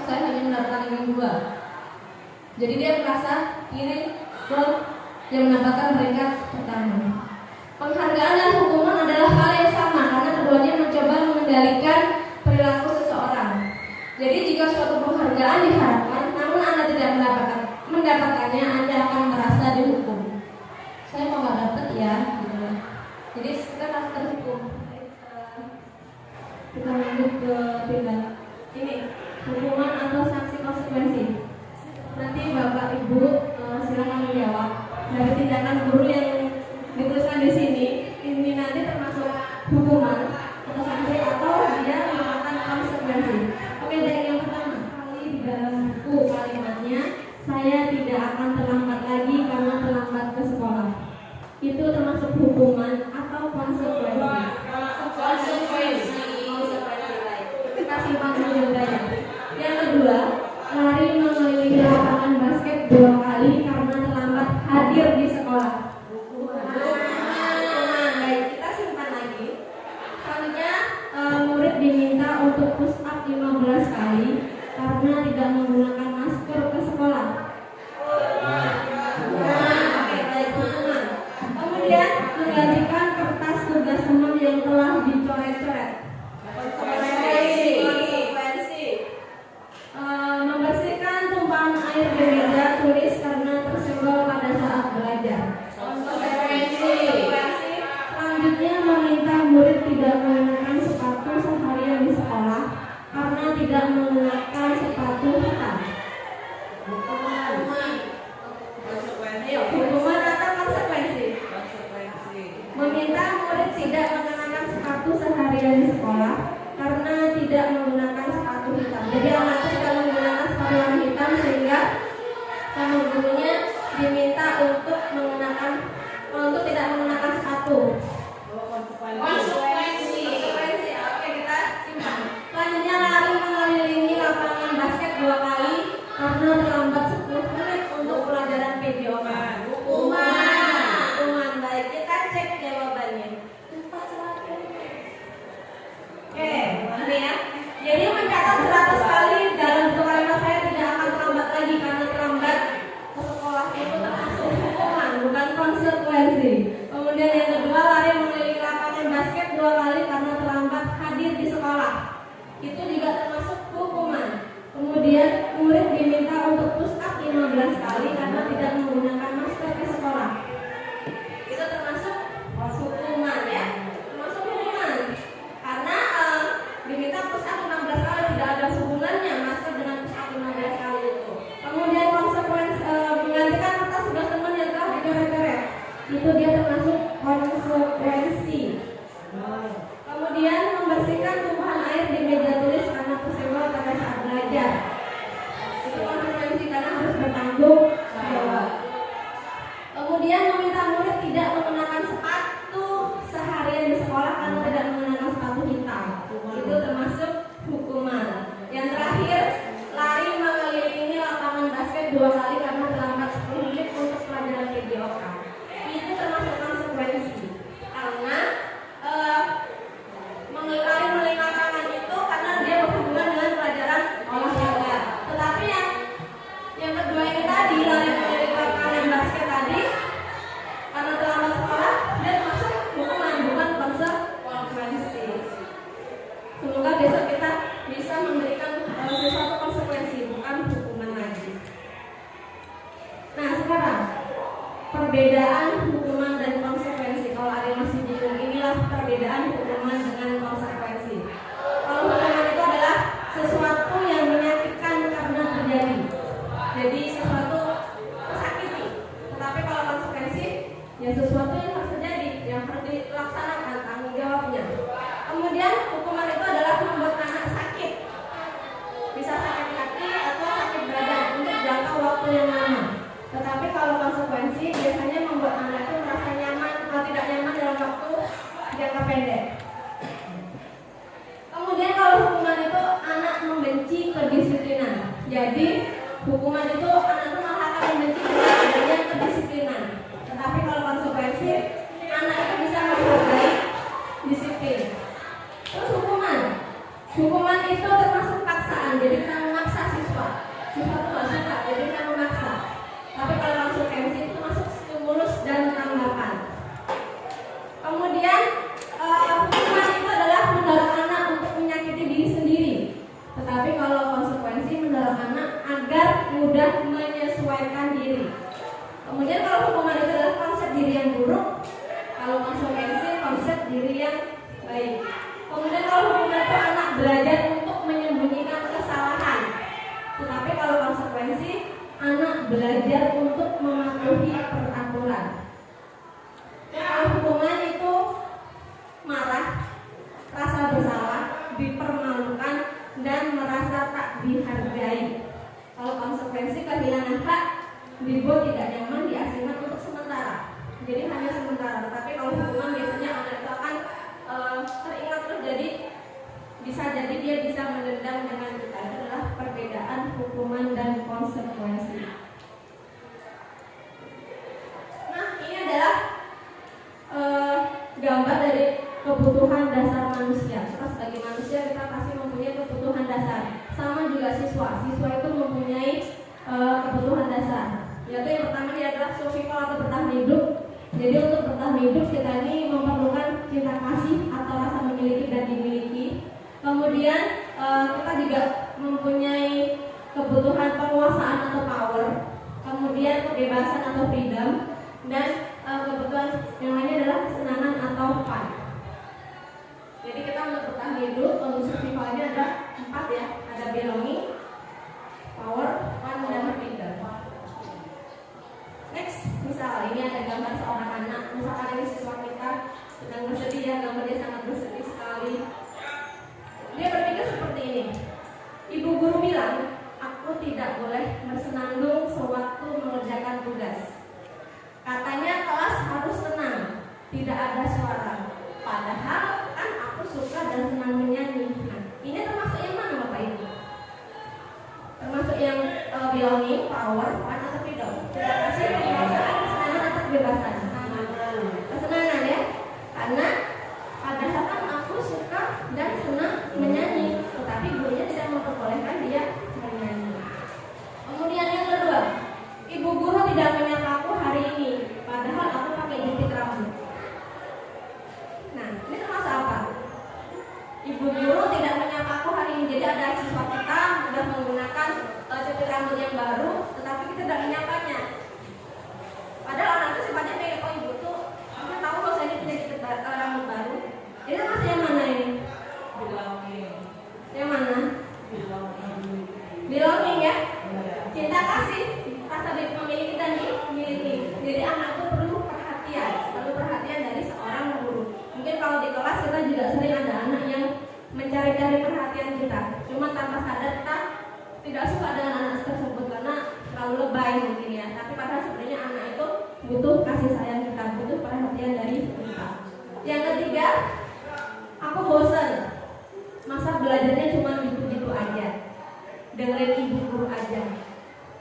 saya hanya mendapatkan ranking 2, jadi dia merasa iri ke yang mendapatkan peringkat pertama. Penghargaan dan hukuman adalah hal yang sama karena keduanya mencoba mengendalikan perilaku seseorang. Jadi jika suatu penghargaan diharapkan, namun Anda tidak mendapatkannya, Anda akan merasa dihukum. Saya mau nggak dapat ya, gitu. Jadi kita harus terhukum. Kita lanjut ke tindak ini, hukuman atau sanksi konsekuensi. Nanti Bapak Ibu silakan menjawab dari tindakan guru yang dituliskan di sini. Ini nanti termasuk hukuman atau sanksi atau dia melakukan konsekuensi. Oke, dari yang pertama, kali di dalam buku kalimatnya, saya tidak akan terlambat lagi karena terlambat ke sekolah. Itu termasuk hukuman atau konsekuensi. Kita simpan dulu ya. Yang kedua, lari mengelilingi lapangan basket 2 kali karena terlambat hadir di sekolah. Baik, kita simpan lagi. murid tidak mengenakan sepatu seharian di sekolah karena tidak menggunakan sepatu hitam. Ayo, hukuman atau konsekuensi? Meminta murid tidak mengenakan sepatu seharian di sekolah karena tidak menggunakan sepatu hitam. Jadi anak itu tidak menggunakan sepatu warna hitam sehingga sama gurunya diminta untuk tidak menggunakan sepatu. Konsekuensi. Oke, kita simpan. Selanjutnya lari mengelilingi lapangan basket 2 kali karena terlambat 10 menit untuk pelajaran PJOK. Hukuman. Baik, kita cek jawabannya. Oke, ini ya. Jadi mencatat 100 kali dalam bentuk kalimat saya tidak akan terlambat lagi karena terlambat ke sekolah itu termasuk hukuman, bukan konsekuensi. Kemudian yang kedua, lari mengelilingi lapangan basket 2 kali karena terlambat hadir di sekolah. Itu juga termasuk hukuman. Kemudian murid diminta untuk push up 15 kali karena tidak menggunakan masker ke sekolah. Itu termasuk hukuman ya. Termasuk hukuman. Karena diminta push up 16 kali, tidak ada hubungannya masker dengan push up 15 kali itu. Kemudian konsekuensi menggantikan kertas tugas teman yang telah dicoret-coret. Itu dia termasuk konsekuensi. Kemudian membersihkan tumpahan air di meja tulis karena tersewa pada saat belajar. Itu konsekuensi karena harus bertanggung jawab. Kemudian meminta murid tidak mengenakan sepatu seharian di sekolah karena tidak mengenakan sepatu hitam. Itu termasuk hukuman. Yang terakhir, lari mengelilingi lapangan basket 2 kali karena terlambat 10 menit untuk pelajaran PJOK. Itu termasuk konsekuensi. Karena lari mengelilingi lapangan itu karena dia berhubungan dengan pelajaran olahraga. Tetapi yang kedua ini tadi, lari mengelilingi lapangan basket tadi karena terlambat sekolah, dia termasuk hukuman, bukan konsekuensi. Semoga besok kita bisa memberikan sesuatu konsekuensi, bukan hukuman lagi. Nah, sekarang perbedaan hukuman dan konsekuensi. Kalau ada yang masih bingung, inilah perbedaan hukuman dengan konsekuensi. Kalau hukuman itu adalah sesuatu yang menyakitkan karena terjadi, jadi sesuatu tersakiti. Tetapi kalau konsekuensi, ya sesuatu yang harus terjadi, yang harus dilaksanakan, tanggung jawabnya. Kemudian hukuman itu adalah membuat anak sakit, bisa sakit hati atau sakit badan untuk jangka waktu yang lama. Tetapi kalau konsekuensi biasanya membuat anak itu merasa nyaman atau tidak nyaman dalam waktu jangka pendek. Kemudian kalau hukuman itu anak membenci kedisiplinan. Jadi hukuman itu anak itu malah akan membenci dengan adanya kedisiplinan. Tetapi kalau konsekuensi, anak itu bisa menghargai disiplin. Terus hukuman itu termasuk paksaan. Jadi kita memaksa siswa itu nggak suka, jadi kita memaksa. Tapi kalau konsekuensi itu masuk stimulus dan tanggapan. Kemudian hukuman itu adalah mendorong anak untuk menyakiti diri sendiri. Tetapi kalau konsekuensi mendorong anak agar mudah menyesuaikan diri. Kemudian kalau hukuman itu adalah konsep diri yang buruk, kalau konsekuensi konsep diri yang baik. Kemudian kalau hukuman itu anak belajar untuk menyembunyikan kesalahan. Tetapi kalau konsekuensi anak belajar untuk mematuhi peraturan. Kalau hukuman itu marah, rasa bersalah, dipermalukan, dan merasa tak dihargai. Kalau konsekuensi kehilangan hak, dibuat tidak nyaman, diasingkan untuk sementara. Jadi hanya sementara. Tetapi kalau hukuman biasanya anak itu akan teringat terus, jadi bisa jadi dia bisa mendendam dengan kita. Itu adalah perbedaan hukuman dan konsekuensi. Nah, ini adalah gambar dari kebutuhan dasar manusia. Kita sebagai manusia kita pasti mempunyai kebutuhan dasar. Sama juga siswa. Siswa itu mempunyai kebutuhan dasar. Yaitu yang pertama dia adalah survival atau bertahan hidup. Jadi untuk bertahan hidup kita ini memerlukan cinta kasih atau rasa memiliki dan dimiliki. Kemudian kita juga mempunyai kebutuhan penguasaan atau power. Kemudian kebebasan atau freedom. Dan kebutuhan yang lainnya adalah kesenangan atau fun. hidup untuk survivalnya ada 4 ya. Ada belonging, power, fun, dan freedom. Next, misal ini ada gambar seorang anak. Misalkan ini siswa kita sedang bersedih ya, gambar dia sangat bersedih sekali. Dia berpikir seperti ini. Ibu guru bilang, aku tidak boleh bersenandung sewaktu mengerjakan tugas. Katanya kelas harus tenang, tidak ada suara. Padahal kan aku suka dan senang menyanyi. Nah, ini termasuk yang mana Bapak Ibu? Termasuk yang belonging, power, fun, atau freedom? Tidak kasih kebiasaan, kesenangan atau kebebasan? Kesenangan ya, karena padahal kan aku suka dan senang menyanyi, tetapi gurunya tidak memperbolehkan dia menyanyi. Kemudian yang kedua, ibu guru tidak menyapa aku hari ini, padahal aku pakai jepit rambut. Nah, ini termasuk apa? Ibu guru tidak menyapa aku hari ini. Jadi ada siswa kita sudah menggunakan jepit rambut yang baru, tetapi kita tidak menyapanya. Padahal anak itu sifatnya kayak, oh ibu tuh aku tahu kalau saya ini punya jepit rambut baru. Jadi termasuk yang mana ini? Yang mana? Belonging ya. Cinta kasih, rasa memiliki dan dimiliki. Jadi anak itu perlu perhatian dari seorang guru. Mungkin kalau di kelas kita juga sering ada anak yang mencari-cari perhatian kita. Cuma tanpa sadar kita tidak suka dengan anak tersebut karena terlalu lebay mungkin ya. Tapi padahal sebenarnya anak itu butuh kasih sayang kita, butuh perhatian dari kita. Yang ketiga, aku bosan. Masa belajarnya cuma gitu-gitu aja, dengerin ibu guru aja.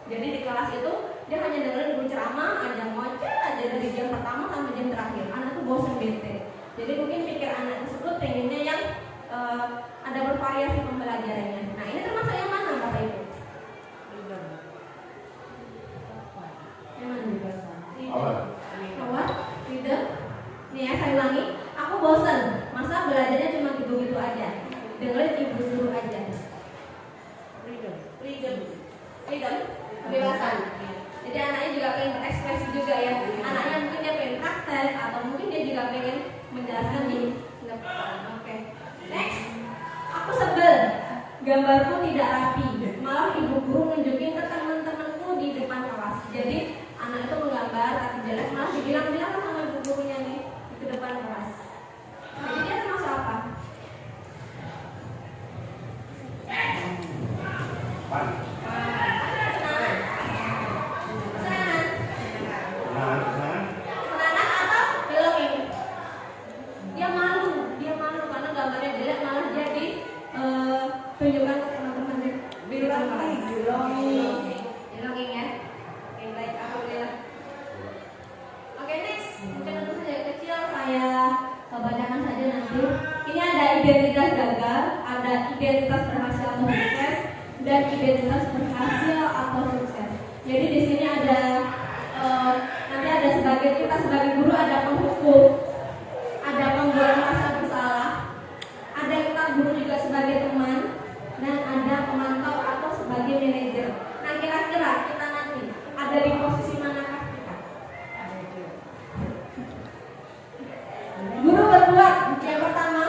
Jadi di kelas itu dia hanya dengerin guru ceramah aja, ngoceh aja dari jam pertama sampai jam terakhir. Anak tuh bosan, bete. Jadi mungkin pikir anak tersebut pengennya yang ada bervariasi pembelajarannya. Nah, ini termasuk yang mana Bapak Ibu? Yang mana? Power, freedom. Nih ya, saya ulangi. Aku bosan. Masa belajarnya cuma gitu-gitu aja, dengerin ibu guru aja. Freedom, kebebasan. Jadi anaknya juga pengen berekspresi juga ya. Anaknya mungkin dia pengen praktek atau mungkin dia juga pengen menjelaskan di depan. Oke. Next, aku sebel. Gambarku tidak rapi. Malah ibu guru nunjukin ke teman-temanku di depan kelas. Jadi anak itu menggambar tapi jelek, malah dibilang-bilang sama ibu gurunya nih di depan kelas. Jadi dia termasuk apa? Tunjukkan ke teman-temannya. Belonging ya. Oke, baik, alhamdulillah. Oke, next. Mungkin tentu saja kecil saya bacakan saja nanti. Ini ada identitas gagal, ada identitas berhasil atau sukses, dan identitas berhasil atau sukses. Jadi di sini ada nanti ada sebagai kita sebagai guru ada penghukum, ada pembuat merasa bersalah, ada kita guru juga sebagai teman, dan ada pemantau atau sebagai manajer. Nah, kira-kira kita nanti ada di posisi manakah kita? Guru berbuat yang pertama,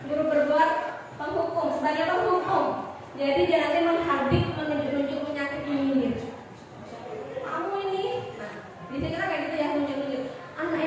guru berbuat penghukum, sebagai penghukum. Jadi dia nanti menghardik, menunjuk-nunjuk, menyakiti, menyindir. Kamu ini, nah, di sini kayak gitu ya, nunjuk-nunjuk. Anak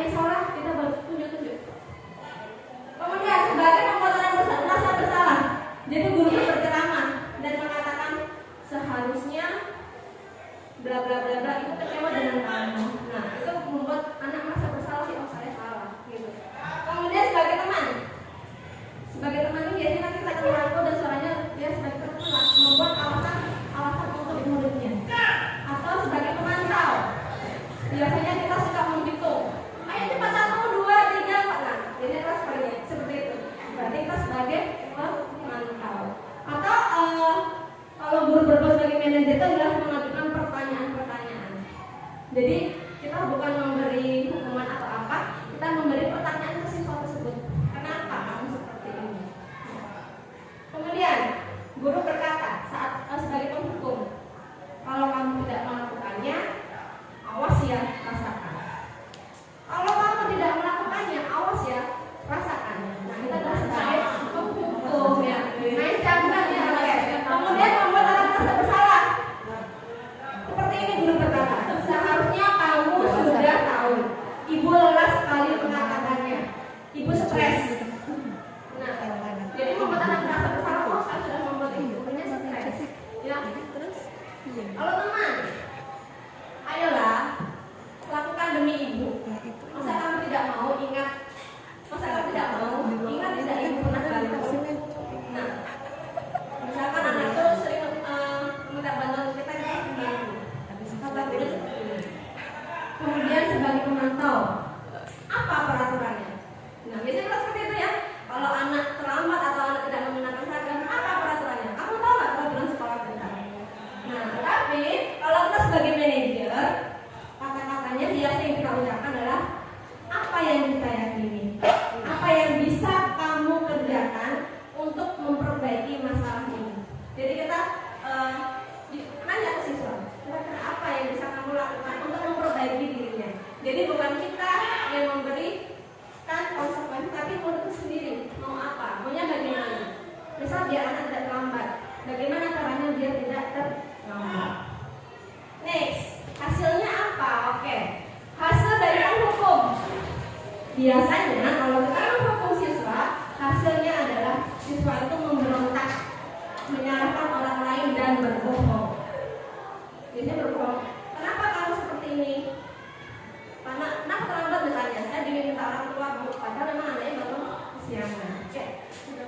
kesiangan. Oke.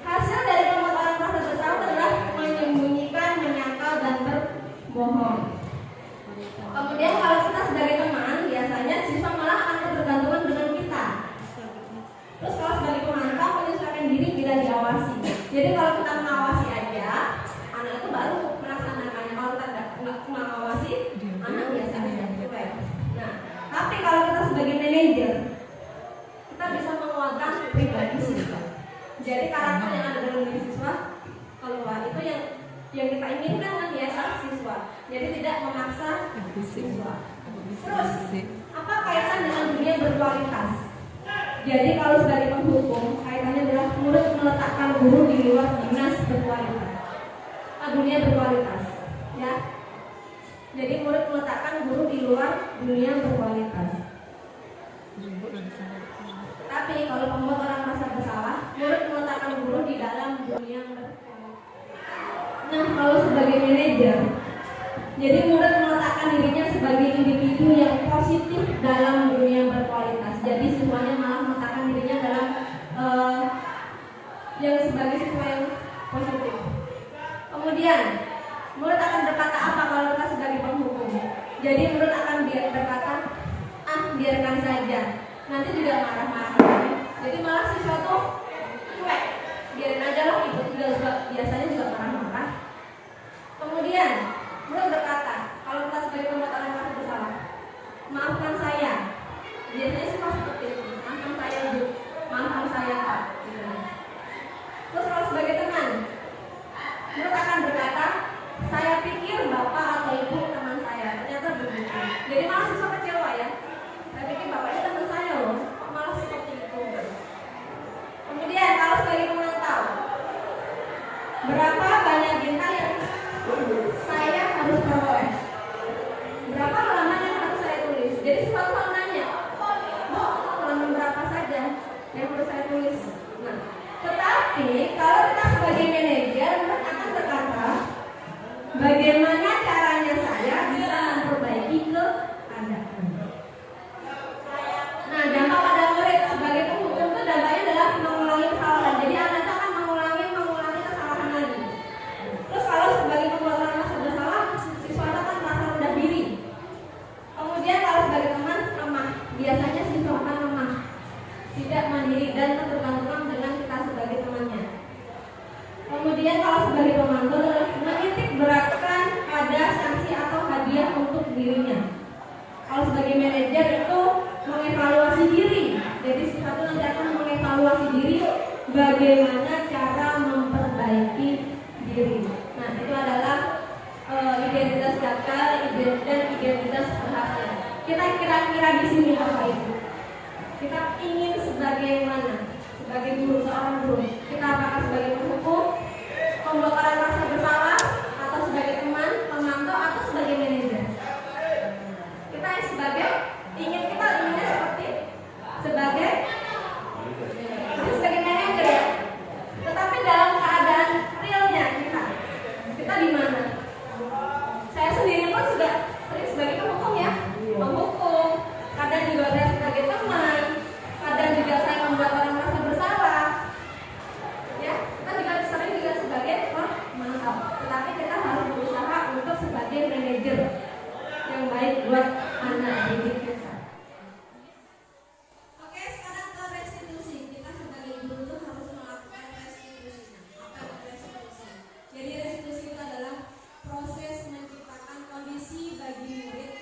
Hasil dari pembuatan rasa bersalah adalah menyembunyikan, menyangkal, dan berbohong. Kemudian kalau kita sebagai teman, biasanya siswa malah akan ketergantungan dengan kita. Terus kalau sebagai pemantau, menyesuaikan diri bila diawasi. Jadi kalau kita mengawasi aja, anak itu baru melaksanakannya. Kalau kita nggak mengawasi, anak biasanya cuek. Nah, tapi kalau kita sebagai manajer, kita bisa menguatkan pribadi siswa. Jadi karakter yang ada dalam diri siswa keluar itu yang kita inginkan kan biasa siswa. Jadi tidak memaksa siswa. Terus apa kaitan dengan dunia berkualitas? Jadi kalau sebagai penghukum kaitannya adalah murid meletakkan guru di luar dinas berkualitas. Dunia berkualitas, ya. Jadi murid meletakkan guru di luar dunia berkualitas. Tapi kalau membuat orang merasa bersalah, murid meletakkan guru di dalam dunia berkualitas. Nah, kalau sebagai manajer, jadi murid meletakkan dirinya sebagai individu yang positif dalam dunia berkualitas. Jadi siswanya malah meletakkan dirinya dalam yang sebagai siswa yang positif. Kemudian murid akan berkata apa kalau kita sebagai penghukum? Jadi murid akan berkata, biarkan saja. Nanti juga marah-marah. Jadi malah siswa tuh cuek, biarin aja lah, ibu juga biasanya juga marah-marah. Kemudian murid berkata, kalau kita sebagai pembuat orang merasa bersalah, maafkan saya. Biasanya sih seperti itu, maafkan saya ibu, maafkan saya pak. Terus kalau sebagai teman, murid akan berkata, saya pikir bapak atau ibu teman saya, ternyata begitu. Jadi malah siswa kecewa ya. Saya pikir bapak itu teman saya loh, kok malah seperti itu. Kemudian kalau sebagai pemantau, berapa banyak bintang yang saya harus peroleh? Berapa halaman yang harus saya tulis? Jadi siswa tuh nanya, halaman berapa saja yang harus saya tulis? Nah, tetapi kalau kita sebagai manajer, murid akan berkata, bagaimana caranya saya bisa memperbaiki keadaan? Nah, dampak pada murid sebagai penghukum itu dampaknya adalah mengulangi kesalahan. Jadi anak itu akan mengulangi kesalahan lagi. Terus kalau sebagai pembuat orang merasa bersalah, siswa itu akan merasa rendah diri. Kemudian kalau sebagai teman lemah, biasanya siswa akan lemah, tidak mandiri dan ketergantungan dengan kita sebagai temannya. Kemudian kalau sebagai pemantau menitik beratkan pada sanksi atau hadiah untuk dirinya. Kalau sebagai manajer itu mengevaluasi diri. Jadi siswa itu nanti akan mengevaluasi diri bagaimana cara memperbaiki diri. Nah, itu adalah identitas gagal dan identitas berhasil. Kita kira-kira di sini apa itu? Kita ingin sebagai mana? Sebagai guru, seorang guru. Kita apakah sebagai penghukum, membuat orang merasa bersalah, atau sebagai teman, pemantau, atau sebagai manajer? Kita inginnya seperti sebagai manajer ya. Tetapi dalam keadaan realnya kita di mana? Saya sendiri pun sudah sering sebagai penghukum ya, penghukum. Kadang juga saya sebagai teman, kadang juga saya membuat orang merasa bersalah. Ya, kita juga sering juga sebagai pemantau. Tetapi kita harus berusaha untuk sebagai manajer yang baik buat anak didik kita. Oke, sekarang ke restitusi. Kita sebagai guru itu harus melakukan restitusi. Apa itu restitusi? Jadi restitusi itu adalah proses menciptakan kondisi bagi murid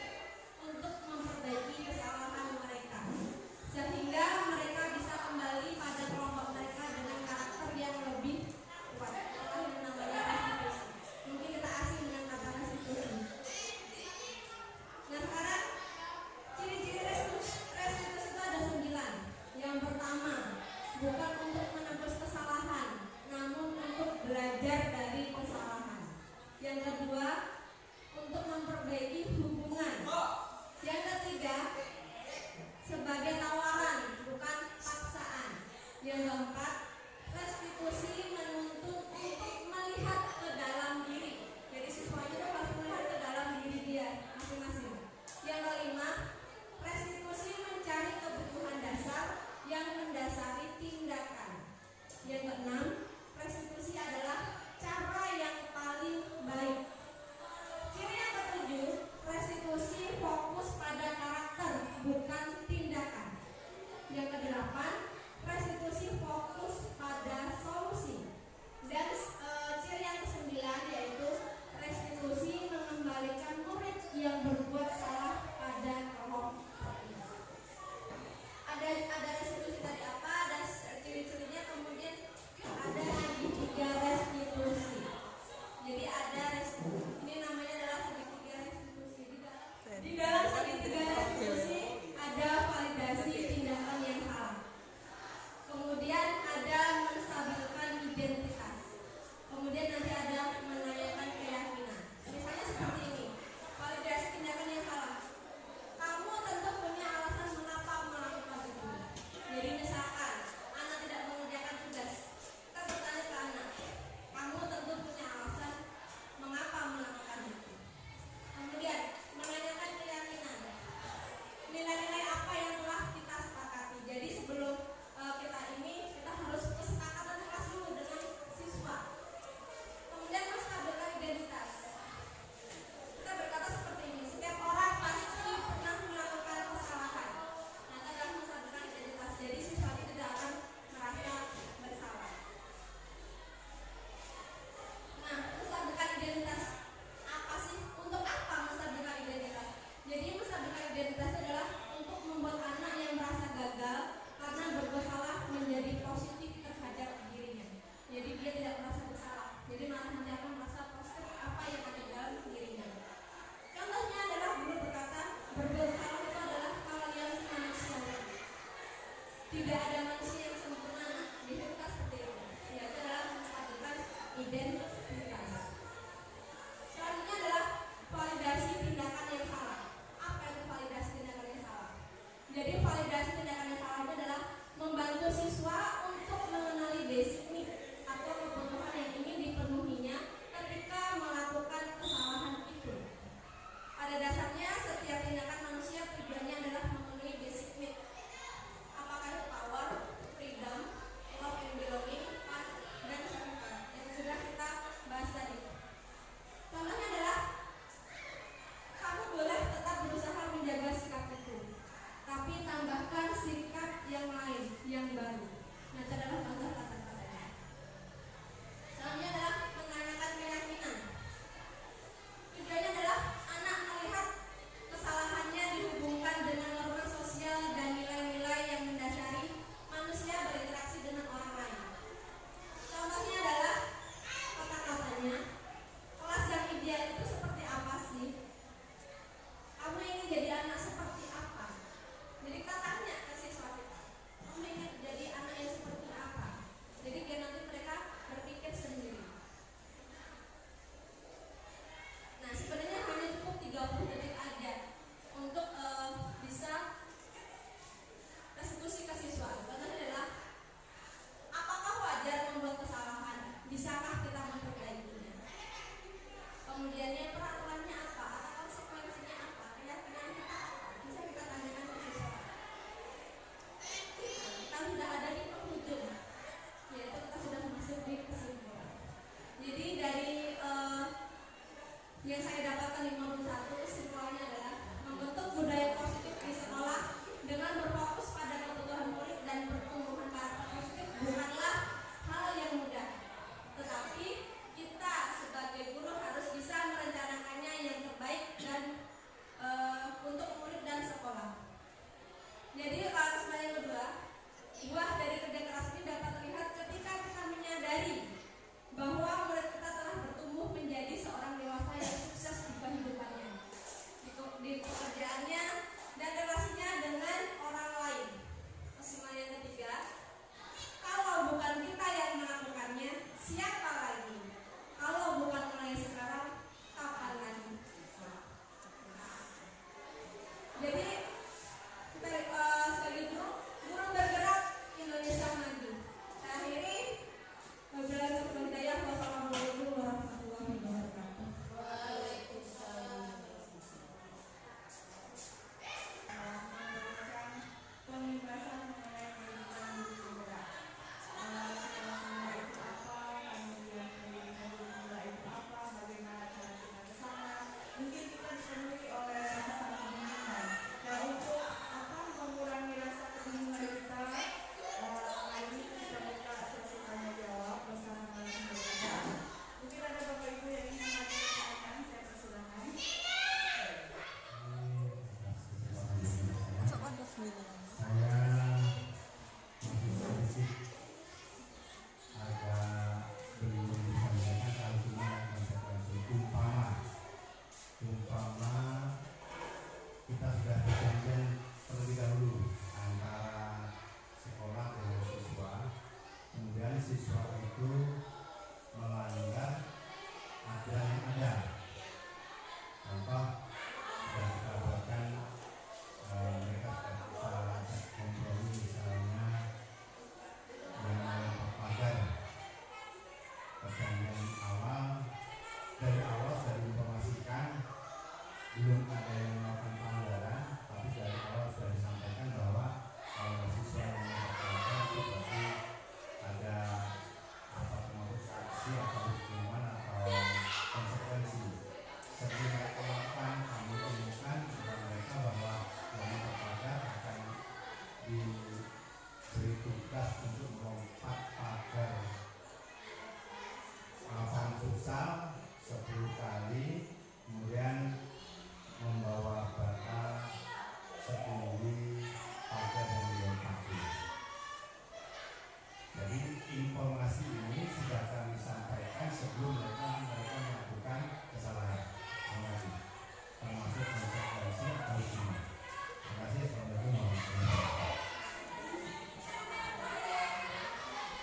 untuk memperbaiki kesalahan mereka, sehingga mereka bisa kembali pada kelompok mereka dengan karakter yang lebih kuat. Itulah yang namanya restitusi. Mungkin kita asing dengan kata restitusi. Nah, sekarang ciri-ciri restitusi itu ada 9. Yang pertama, bukan untuk menebus kesalahan, namun untuk belajar dari kesalahan. Yang kedua, untuk memperbaiki hubungan. Yang ketiga, sebagai tawaran, bukan paksaan. Yang keempat, restitusi menuntut untuk melihat ke dalam diri. Jadi siswanya itu harus melihat ke dalam diri dia masing-masing. Yang kelima, restitusi mencari kebutuhan dasar yang mendasari tindakan.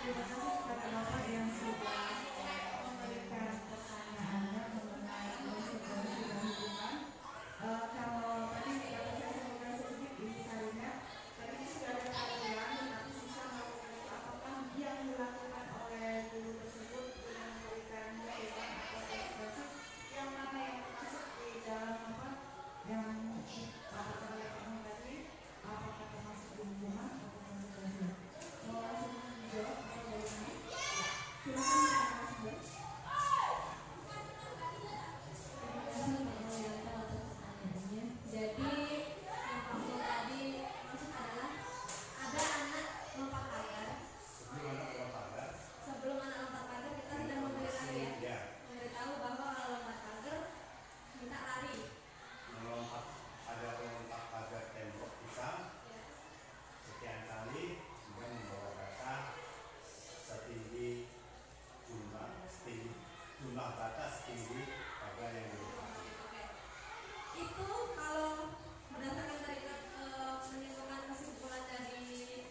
Terima kasih kepada Bapak yang sudah memberikan pertanyaannya mengenai konsekuensi dan hubungan. Kalau tadi saya sampaikan sedikit ini sarinya, tadi sudah ada aturan, tetapi sisa mau apakah yang dilakukan oleh guru tersebut dengan memberikan hukuman atau konsekuensi yang mana yang termasuk di dalam apa yang apakah yang tadi apakah termasuk di hukuman atau konsekuensi. Mau langsung dijawab atau bagaimana? Silakan Mas. Terima kasih Pak Mulyanto atas pertanyaannya. Jadi yang maksud tadi maksud adalah ada anak lompat pagar. Sebelum anak lompat pagar kita sudah memberitahu ya, memberitahu bahwa kalau lompat pagar kita lari. Melompat pagar tembok kita sekian kali, kemudian membawa data setinggi jumlah data setinggi pagar yang dilompat. Itu kalau berdasarkan dari menyimpulkan kesimpulan dari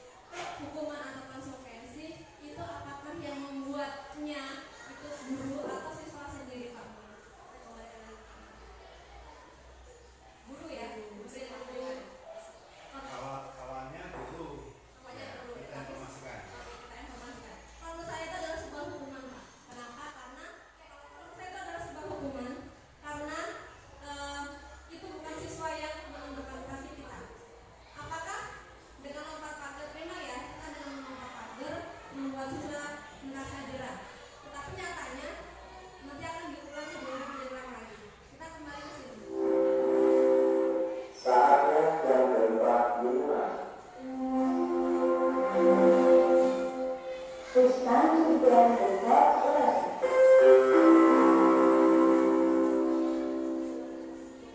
hukuman atau konsekuensi itu apakah yang membuatnya itu guru atau siswa sendiri Pak? Guru ya, guru. Kawannya dulu Pokoknya guru. kita informasikan. Kita informasikan. Kalau menurut saya itu adalah sebuah hukuman Pak. Kenapa? Karena kalau menurut saya itu adalah sebuah hukuman karena itu bukan siswa yang menundukkan kasih kita. Apakah dengan lompat pagar memang ya kita dengan melompat pagar membuat siswa merasa jerah. Tetapi nyatanya nanti akan diulangi diulang lagi. Kita kembali ke sini. Saatnya jam 4 dimulai. It's time to begin the next lesson.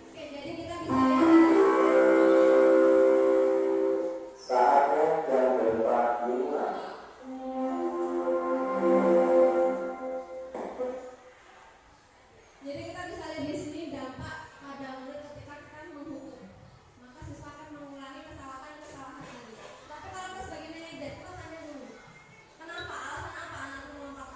Oke, jadi kita bisa lihat Saatnya jam 4 dimulai. Jadi kita bisa lihat di sini dampak pada murid ketika kita menghukum. Maka siswa akan mengulangi kesalahan tadi. Tapi kalau kita sebagai manajer kita tanya dulu, kenapa alasan apa anak melompat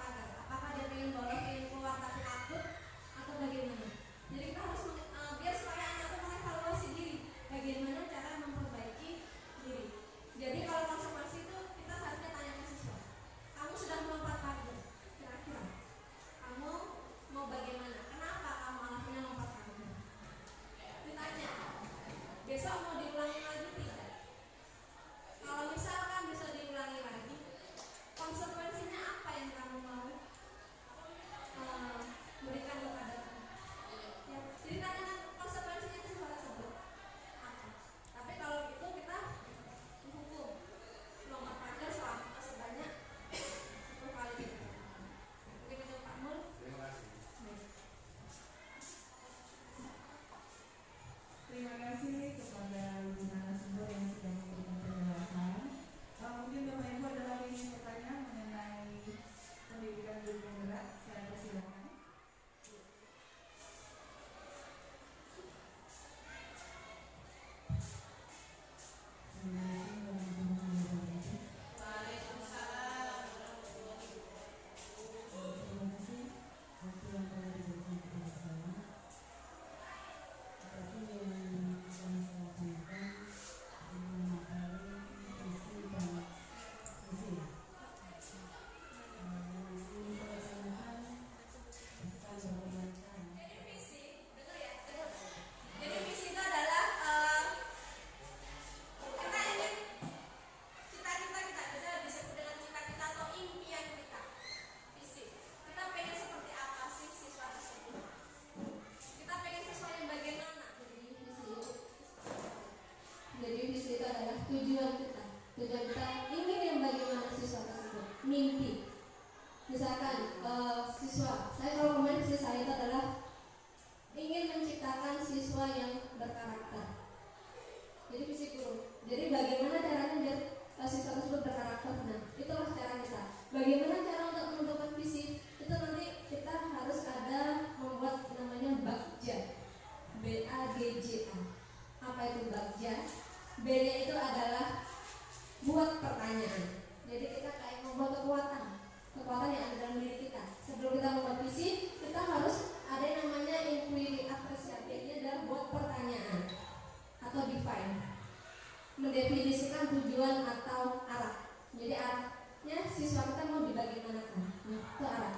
mau dibagi manakah? Nah, itu arah.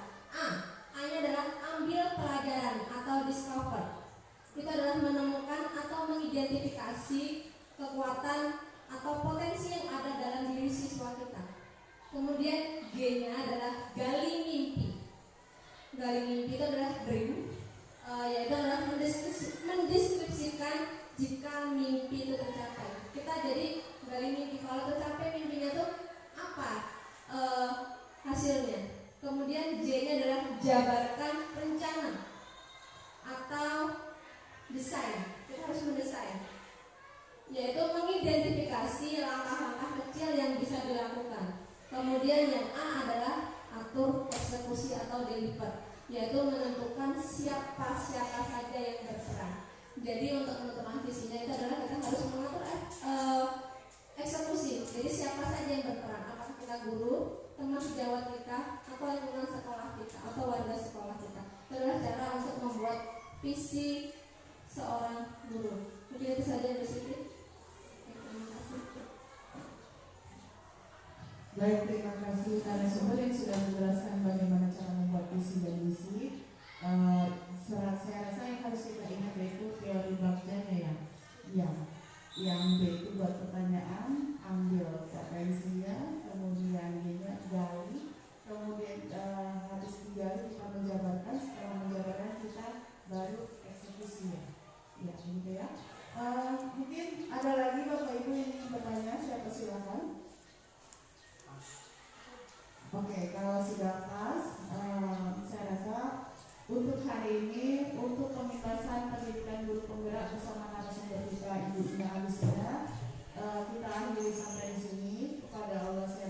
A-nya adalah ambil pelajaran atau discover. Itu adalah menemukan atau mengidentifikasi kekuatan atau potensi yang ada dalam diri siswa kita. Kemudian G-nya adalah gali mimpi. Gali mimpi itu adalah dream, yaitu adalah mendeskripsikan jika mimpi itu tercapai. Kita jadi gali mimpi, kalau tercapai mimpinya itu apa hasilnya. Kemudian J-nya adalah jabarkan rencana atau desain. Kita harus mendesain, yaitu mengidentifikasi langkah-langkah kecil yang bisa dilakukan. Kemudian yang A adalah atur eksekusi atau deliver, yaitu menentukan siapa saja yang berperan. Jadi untuk menentukan visinya itu adalah kita harus mengatur eksekusi. Jadi siapa saja yang berperan, apakah kita guru, teman sejawat kita, atau lingkungan sekolah kita, atau warga sekolah kita. Itu adalah cara untuk membuat visi seorang guru. Mungkin itu saja dari sini. Terima kasih. Baik, terima kasih narasumber yang sudah menjelaskan bagaimana cara membuat visi dan misi. Saya rasa yang harus kita ingat yaitu teori Baghdad yang B itu buat pertanyaan, ambil potensinya, kemudian dia gali, kemudian habis digali kita menjabarkan, setelah menjabarkan kita baru eksekusinya. Ya, gitu ya. Mungkin ada lagi Bapak Ibu yang ingin bertanya, saya persilakan. Oke, kalau sudah pas, saya rasa untuk hari ini, untuk pementasan pendidikan guru penggerak bersama narasumber kita Ibu Ina Agustina, kita akhiri sampai di sini. Kepada Allah saya